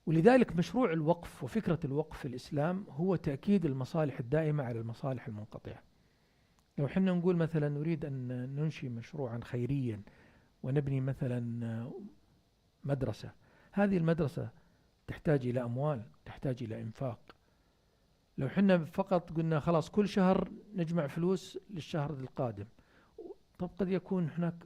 S4: ولذلك مشروع الوقف وفكرة الوقف في الإسلام هو تأكيد المصالح الدائمة على المصالح المنقطعة. لو حنا نقول مثلا نريد أن ننشئ مشروعا خيريا ونبني مثلا مدرسة، هذه المدرسة تحتاج إلى أموال، تحتاج إلى إنفاق. لو حنا فقط قلنا خلاص كل شهر نجمع فلوس للشهر القادم، طب قد يكون هناك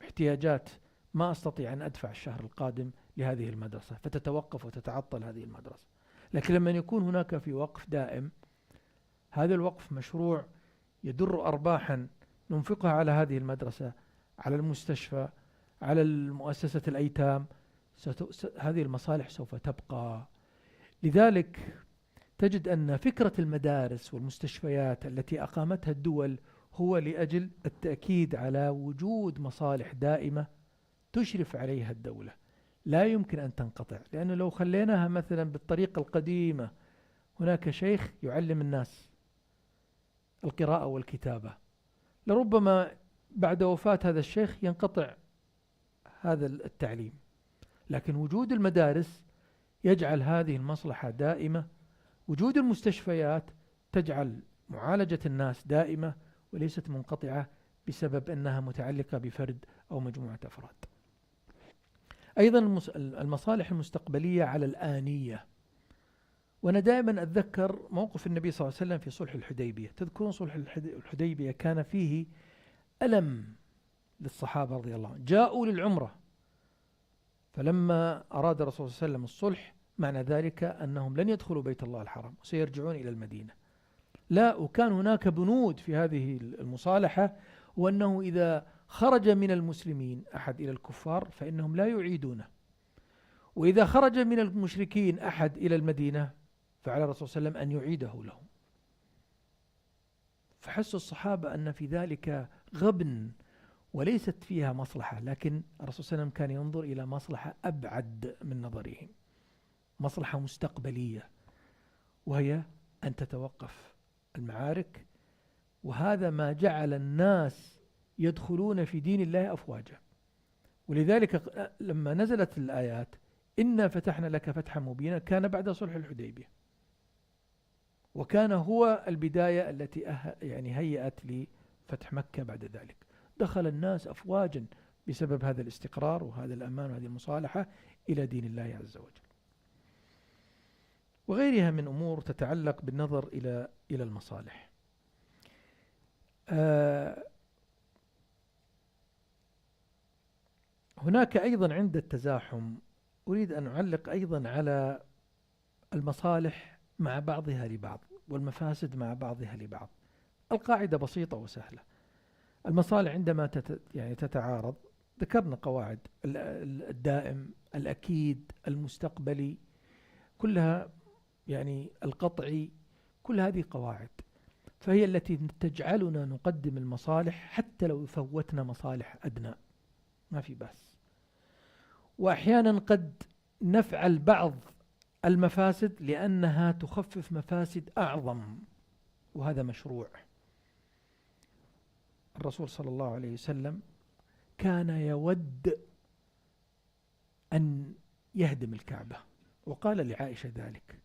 S4: احتياجات ما أستطيع أن أدفع الشهر القادم لهذه المدرسة فتتوقف وتتعطل هذه المدرسة. لكن لما يكون هناك في وقف دائم، هذا الوقف مشروع يدر أرباحا ننفقها على هذه المدرسة، على المستشفى، على المؤسسة الأيتام، هذه المصالح سوف تبقى. لذلك تجد أن فكرة المدارس والمستشفيات التي أقامتها الدول هو لأجل التأكيد على وجود مصالح دائمة تشرف عليها الدولة لا يمكن أن تنقطع. لأنه لو خليناها مثلا بالطريقة القديمة، هناك شيخ يعلم الناس القراءة والكتابة، لربما بعد وفاة هذا الشيخ ينقطع هذا التعليم. لكن وجود المدارس يجعل هذه المصلحة دائمة، وجود المستشفيات تجعل معالجة الناس دائمة وليست منقطعة بسبب أنها متعلقة بفرد أو مجموعة أفراد. أيضا المصالح المستقبلية على الآنية. وأنا دائما أتذكر موقف النبي صلى الله عليه وسلم في صلح الحديبية. تذكرون صلح الحديبية كان فيه ألم للصحابة رضي الله عنهم، جاءوا للعمرة، فلما أراد الرسول صلى الله عليه وسلم الصلح معنى ذلك أنهم لن يدخلوا بيت الله الحرام وسيرجعون إلى المدينة. لا، وكان هناك بنود في هذه المصالحة، وأنه إذا خرج من المسلمين أحد إلى الكفار فإنهم لا يعيدونه، وإذا خرج من المشركين أحد إلى المدينة فعلى الرسول صلى الله عليه وسلم أن يعيده لهم. فحس الصحابة أن في ذلك غبن وليست فيها مصلحة، لكن الرسول صلى الله عليه وسلم كان ينظر إلى مصلحة أبعد من نظرهم، مصلحة مستقبلية، وهي أن تتوقف المعارك. وهذا ما جعل الناس يدخلون في دين الله أفواجا. ولذلك لما نزلت الآيات إنا فتحنا لك فتحا مبينا كان بعد صلح الحديبية، وكان هو البداية التي يعني هيأت لفتح مكة. بعد ذلك دخل الناس أفواجا بسبب هذا الاستقرار وهذا الأمان وهذه المصالحة إلى دين الله عز وجل، وغيرها من أمور تتعلق بالنظر إلى المصالح. هناك أيضا عند التزاحم أريد أن أعلق أيضا على المصالح مع بعضها لبعض والمفاسد مع بعضها لبعض. القاعدة بسيطة وسهلة. المصالح عندما تتعارض ذكرنا قواعد الدائم، الأكيد، المستقبلي، كلها يعني القطعي، كل هذه قواعد، فهي التي تجعلنا نقدم المصالح حتى لو فوتنا مصالح أدنى ما في بأس. وأحيانا قد نفعل بعض المفاسد لأنها تخفف مفاسد أعظم، وهذا مشروع. الرسول صلى الله عليه وسلم كان يود أن يهدم الكعبة، وقال لعائشة ذلك: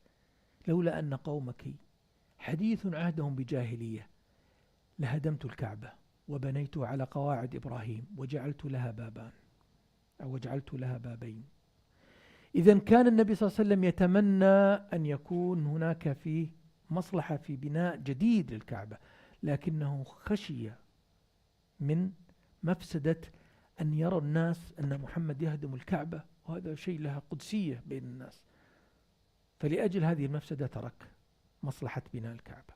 S4: لولا أن قومك حديث عهدهم بجاهلية لهدمت الكعبة وبنيت على قواعد إبراهيم وجعلت لها بابان أو وجعلت لها بابين. إذن كان النبي صلى الله عليه وسلم يتمنى أن يكون هناك فيه مصلحة في بناء جديد للكعبة، لكنه خشي من مفسدة أن يرى الناس أن محمد يهدم الكعبة، وهذا شيء لها قدسية بين الناس. فلأجل هذه المفسدة ترك مصلحة بناء الكعبة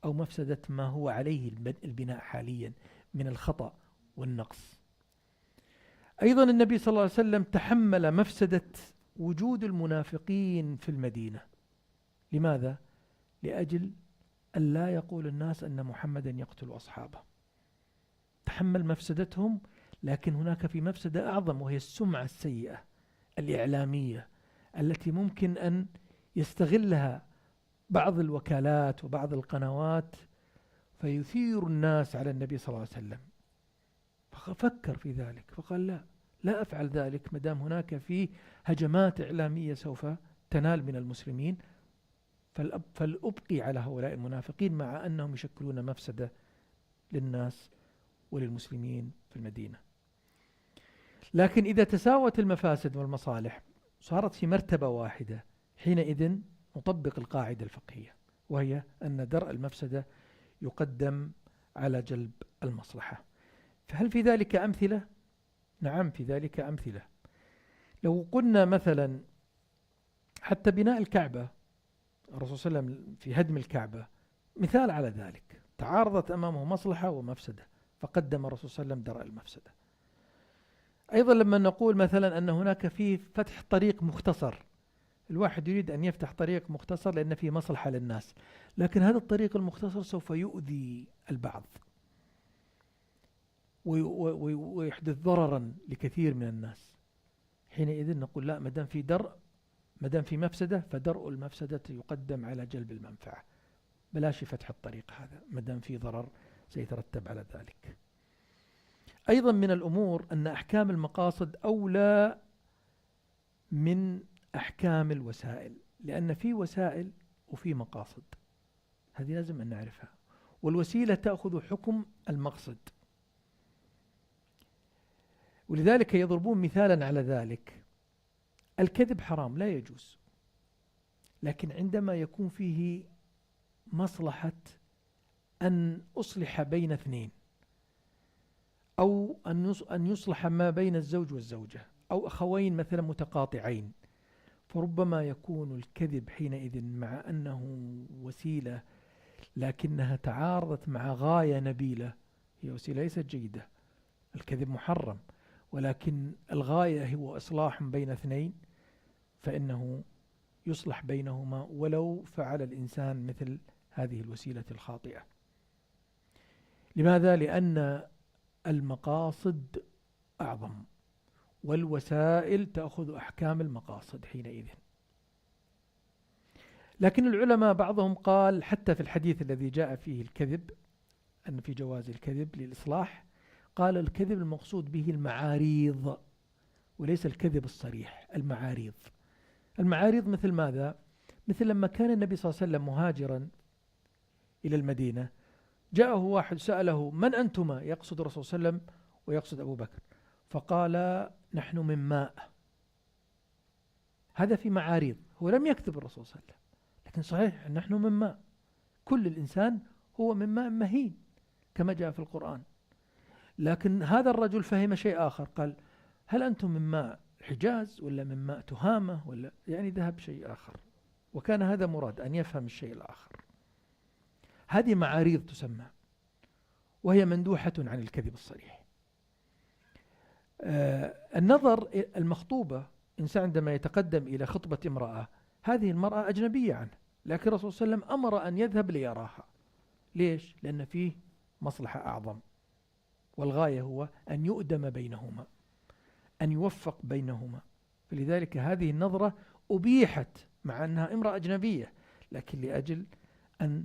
S4: أو مفسدة ما هو عليه البناء حاليا من الخطأ والنقص. أيضا النبي صلى الله عليه وسلم تحمل مفسدة وجود المنافقين في المدينة. لماذا؟ لأجل أن لا يقول الناس أن محمدا يقتل أصحابه. تحمل مفسدتهم، لكن هناك في مفسدة أعظم، وهي السمعة السيئة الإعلامية التي ممكن أن يستغلها بعض الوكالات وبعض القنوات فيثير الناس على النبي صلى الله عليه وسلم. ففكر في ذلك فقال: لا أفعل ذلك مدام هناك فيه هجمات إعلامية سوف تنال من المسلمين، فلأبقي على هؤلاء المنافقين مع أنهم يشكلون مفسدة للناس وللمسلمين في المدينة. لكن إذا تساوت المفاسد والمصالح صارت في مرتبة واحدة، حينئذ نطبق القاعدة الفقهية، وهي أن درء المفسدة يقدم على جلب المصلحة. فهل في ذلك أمثلة؟ نعم، في ذلك أمثلة. لو قلنا مثلا حتى بناء الكعبة، الرسول صلى الله عليه وسلم في هدم الكعبة مثال على ذلك، تعارضت أمامه مصلحة ومفسدة فقدم الرسول صلى الله عليه وسلم درء المفسدة. أيضا لما نقول مثلا أن هناك فيه فتح طريق مختصر، الواحد يريد أن يفتح طريق مختصر لأن فيه مصلحة للناس، لكن هذا الطريق المختصر سوف يؤذي البعض ويحدث ضررا لكثير من الناس. حينئذ نقول: لا، مدام في مفسدة فدرء المفسدة يقدم على جلب المنفعة، بلاش فتح الطريق هذا مدام في ضرر سيترتب على ذلك. أيضا من الأمور أن أحكام المقاصد أولى من أحكام الوسائل، لأن في وسائل وفي مقاصد، هذه لازم أن نعرفها. والوسيلة تأخذ حكم المقصد، ولذلك يضربون مثالا على ذلك: الكذب حرام لا يجوز، لكن عندما يكون فيه مصلحة أن أصلح بين اثنين، أو أن يصلح ما بين الزوج والزوجة، أو أخوين مثلا متقاطعين، فربما يكون الكذب حينئذ مع أنه وسيلة لكنها تعارضت مع غاية نبيلة، هي وسيلة ليست جيدة، الكذب محرم، ولكن الغاية هو إصلاح بين اثنين، فإنه يصلح بينهما ولو فعل الإنسان مثل هذه الوسيلة الخاطئة. لماذا؟ لأن المقاصد أعظم، والوسائل تأخذ أحكام المقاصد حينئذ. لكن العلماء بعضهم قال حتى في الحديث الذي جاء فيه الكذب، أن في جواز الكذب للإصلاح، قال الكذب المقصود به المعاريض وليس الكذب الصريح. المعاريض مثل ماذا؟ مثل لما كان النبي صلى الله عليه وسلم مهاجرا إلى المدينة، جاءه واحد سأله: من أنتما؟ يقصد الرسول صلى الله عليه وسلم ويقصد أبو بكر، فقال: نحن من ماء. هذا في معاريض، هو لم يكذب الرسول صلى الله عليه وسلم، لكن صحيح نحن من ماء، كل الإنسان هو من ماء مهين كما جاء في القرآن. لكن هذا الرجل فهم شيء آخر، قال: هل أنتم من ماء حجاز ولا من ماء تهامة، ولا يعني ذهب شيء آخر، وكان هذا مراد أن يفهم الشيء الآخر. هذه معاريض تسمى، وهي مندوحة عن الكذب الصريح. النظر المخطوبة، إنسان عندما يتقدم إلى خطبة امرأة، هذه المرأة أجنبية عنه، لكن الرسول صلى الله عليه وسلم أمر أن يذهب ليراها. ليش؟ لأن فيه مصلحة أعظم، والغاية هو أن يؤدم بينهما، أن يوفق بينهما. فلذلك هذه النظرة أبيحت مع أنها امرأة أجنبية، لكن لأجل أن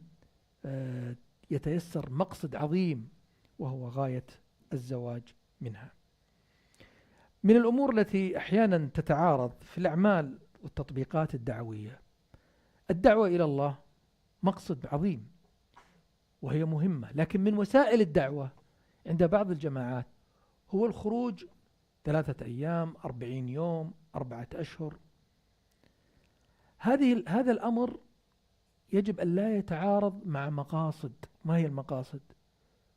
S4: يتيسر مقصد عظيم وهو غاية الزواج منها. من الأمور التي أحيانا تتعارض في الأعمال والتطبيقات الدعوية، الدعوة إلى الله مقصد عظيم وهي مهمة، لكن من وسائل الدعوة عند بعض الجماعات هو الخروج 3 أيام 40 يوم 4 أشهر. هذا الأمر يجب أن لا يتعارض مع مقاصد. ما هي المقاصد؟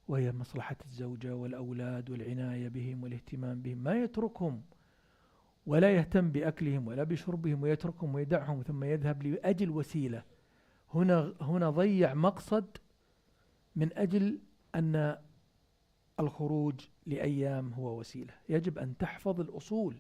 S4: وهي مصلحة الزوجة والأولاد والعناية بهم والاهتمام بهم، ما يتركهم ولا يهتم بأكلهم ولا بشربهم ويتركهم ويدعهم ثم يذهب لأجل وسيلة. هنا ضيع مقصد من أجل أن الخروج لأيام هو وسيلة. يجب أن تحفظ الأصول،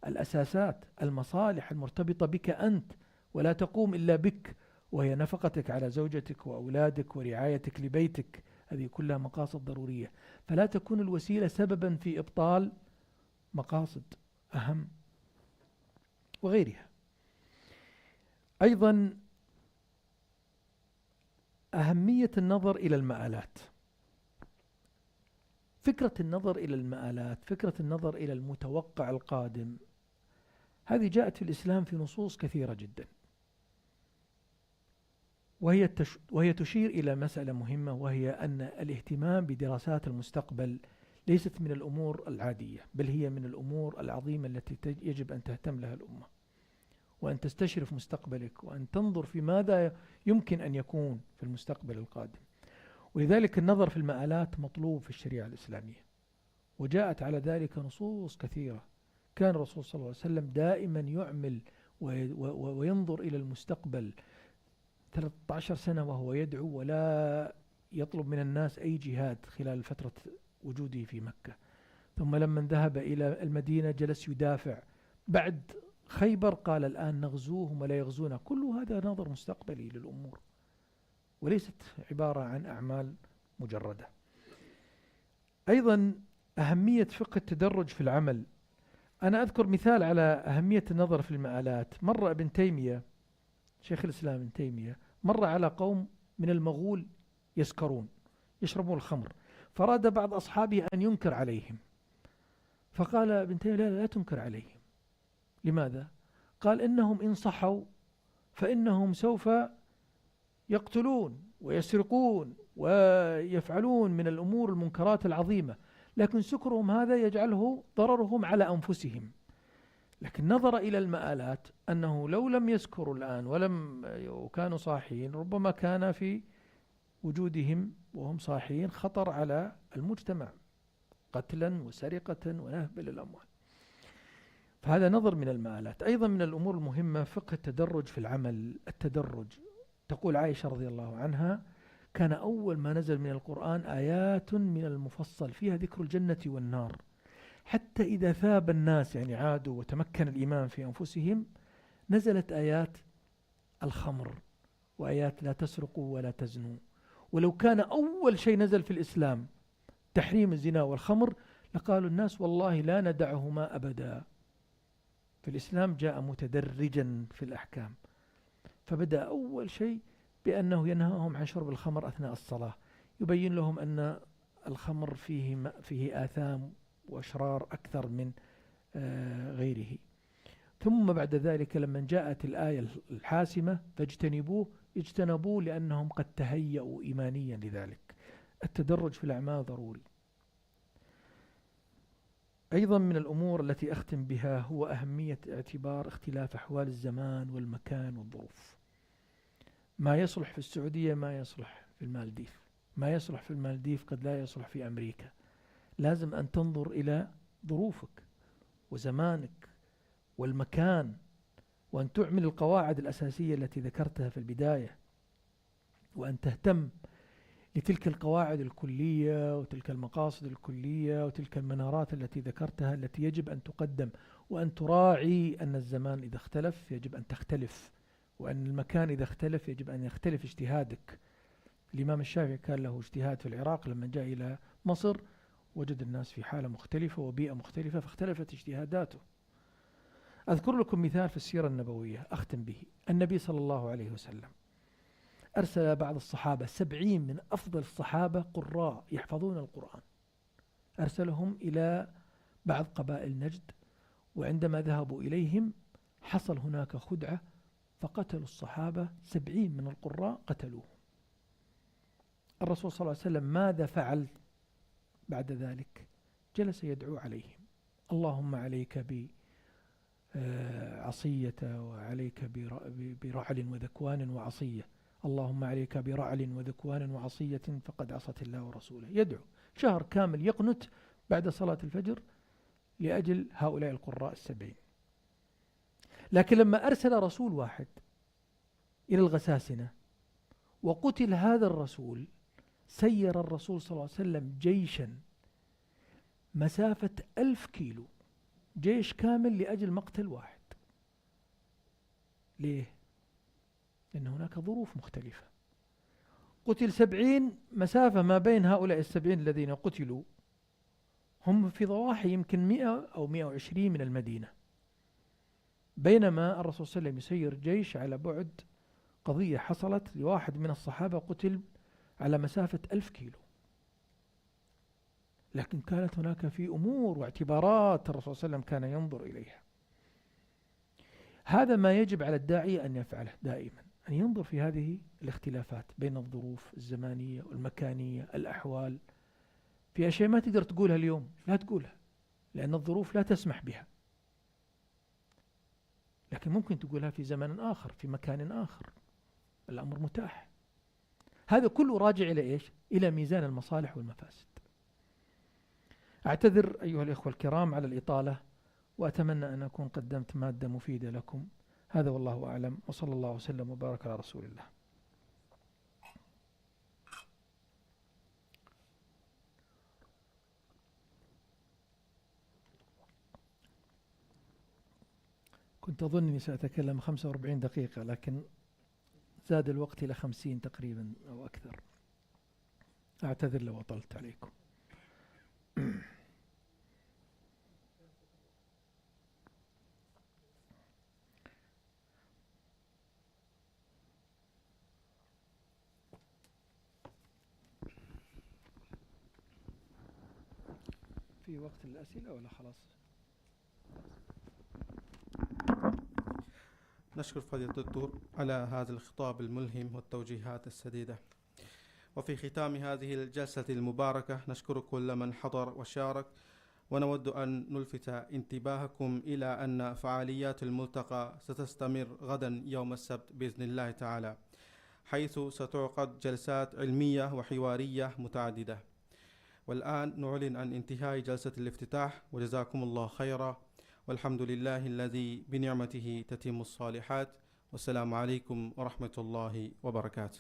S4: الأساسات، المصالح المرتبطة بك أنت، ولا تقوم إلا بك، وهي نفقتك على زوجتك وأولادك ورعايتك لبيتك. هذه كلها مقاصد ضرورية، فلا تكون الوسيلة سببا في إبطال مقاصد أهم وغيرها. أيضا أهمية النظر إلى المآلات. فكرة النظر إلى المآلات، فكرة النظر إلى المتوقع القادم، هذه جاءت في الإسلام في نصوص كثيرة جدا، وهي تشير إلى مسألة مهمة، وهي أن الاهتمام بدراسات المستقبل ليست من الأمور العادية، بل هي من الأمور العظيمة التي يجب أن تهتم لها الأمة، وأن تستشرف مستقبلك، وأن تنظر في ماذا يمكن أن يكون في المستقبل القادم. ولذلك النظر في المآلات مطلوب في الشريعة الإسلامية، وجاءت على ذلك نصوص كثيرة. كان الرسول صلى الله عليه وسلم دائما يعمل وينظر إلى المستقبل 13 سنة وهو يدعو، ولا يطلب من الناس أي جهاد خلال فترة وجوده في مكة. ثم لما ذهب إلى المدينة جلس يدافع. بعد خيبر قال الآن نغزوهم ولا يغزونا. كل هذا نظر مستقبلي للأمور، وليست عبارة عن أعمال مجردة. أيضا أهمية فقه التدرج في العمل. أنا أذكر مثال على أهمية النظر في المآلات. مر ابن تيمية، شيخ الإسلام ابن تيمية، مر على قوم من المغول يسكرون يشربون الخمر، فراد بعض أصحابه أن ينكر عليهم، فقال ابن تيمية لا تنكر عليهم. لماذا؟ قال إنهم إن صحوا فإنهم سوف يقتلون ويسرقون ويفعلون من الأمور المنكرات العظيمة، لكن سكرهم هذا يجعله ضررهم على أنفسهم. لكن نظر إلى المآلات أنه لو لم يسكروا الآن وكانوا صاحيين، ربما كان في وجودهم وهم صاحيين خطر على المجتمع، قتلا وسرقة ونهب للأموال. فهذا نظر من المآلات. أيضا من الأمور المهمة فقه التدرج في العمل. التدرج، تقول عائشة رضي الله عنها: كان أول ما نزل من القرآن آيات من المفصل فيها ذكر الجنة والنار، حتى إذا ثاب الناس يعني عادوا وتمكن الإيمان في أنفسهم، نزلت آيات الخمر وآيات لا تسرقوا ولا تزنوا. ولو كان أول شيء نزل في الإسلام تحريم الزنا والخمر لقالوا الناس والله لا ندعهما أبدا. في الإسلام جاء متدرجا في الأحكام، فبدأ أول شيء بأنه ينهاهم عن شرب الخمر أثناء الصلاة، يبين لهم أن الخمر فيه آثام وأشرار أكثر من غيره. ثم بعد ذلك لما جاءت الآية الحاسمة اجتنبوه لأنهم قد تهيأوا إيمانيا لذلك. التدرج في الأعمال ضروري. أيضا من الأمور التي أختم بها هو أهمية اعتبار اختلاف أحوال الزمان والمكان والظروف. ما يصلح في السعودية ما يصلح في المالديف، ما يصلح في المالديف قد لا يصلح في أمريكا. لازم أن تنظر إلى ظروفك وزمانك والمكان، وأن تعمل القواعد الأساسية التي ذكرتها في البداية، وأن تهتم لتلك القواعد الكلية وتلك المقاصد الكلية وتلك المنارات التي ذكرتها التي يجب أن تقدم، وأن تراعي أن الزمان إذا اختلف يجب أن تختلف، وأن المكان إذا اختلف يجب أن يختلف اجتهادك. الإمام الشافعي كان له اجتهاد في العراق، لما جاء إلى مصر وجد الناس في حالة مختلفة وبيئة مختلفة فاختلفت اجتهاداته. أذكر لكم مثال في السيرة النبوية أختم به. النبي صلى الله عليه وسلم أرسل بعض الصحابة 70 من أفضل الصحابة قراء يحفظون القرآن، أرسلهم إلى بعض قبائل نجد، وعندما ذهبوا إليهم حصل هناك خدعة فقتلوا الصحابة، 70 من القراء قتلوهم. الرسول صلى الله عليه وسلم ماذا فعل بعد ذلك؟ جلس يدعو عليهم: اللهم عليك بعصية، وعليك برعل وذكوان وعصية، اللهم عليك برعل وذكوان وعصية فقد عصت الله ورسوله. يدعو شهر كامل يقنت بعد صلاة الفجر لأجل هؤلاء القراء 70. لكن لما أرسل رسول واحد إلى الغساسنة وقتل هذا الرسول، سير الرسول صلى الله عليه وسلم جيشا مسافة 1000 كيلو، جيش كامل لأجل مقتل واحد. ليه؟ لأن هناك ظروف مختلفة. قتل 70، مسافة ما بين هؤلاء 70 الذين قتلوا هم في ضواحي يمكن 100 أو 120 من المدينة، بينما الرسول صلى الله عليه وسلم يسير جيش على بعد قضية حصلت لواحد من الصحابة قتل على مسافة 1000 كيلو. لكن كانت هناك في أمور واعتبارات الرسول صلى الله عليه وسلم كان ينظر إليها. هذا ما يجب على الداعية أن يفعله دائما، أن ينظر في هذه الاختلافات بين الظروف الزمانية والمكانية، الأحوال. في أشياء ما تقدر تقولها اليوم لا تقولها لأن الظروف لا تسمح بها، لكن ممكن تقولها في زمن آخر، في مكان آخر، الأمر متاح. هذا كله راجع إلى إيش؟ إلى ميزان المصالح والمفاسد. أعتذر أيها الإخوة الكرام على الإطالة، وأتمنى أن أكون قدمت مادة مفيدة لكم. هذا والله أعلم، وصلى الله وسلم وبارك على رسول الله. كنت أظن أني سأتكلم 45 دقيقة، لكن زاد الوقت إلى 50 تقريبا أو أكثر. أعتذر لو أطلت عليكم. في وقت الأسئلة ولا خلاص؟
S2: نشكر فضيلة الدكتور على هذا الخطاب الملهم والتوجيهات السديدة. وفي ختام هذه الجلسة المباركة نشكر كل من حضر وشارك، ونود أن نلفت انتباهكم إلى أن فعاليات الملتقى ستستمر غدا يوم السبت بإذن الله تعالى، حيث ستعقد جلسات علمية وحوارية متعددة. والآن نعلن عن انتهاء جلسة الافتتاح، وجزاكم الله خيرا، والحمد لله الذي بنعمته تتم الصالحات، والسلام عليكم ورحمة الله وبركاته.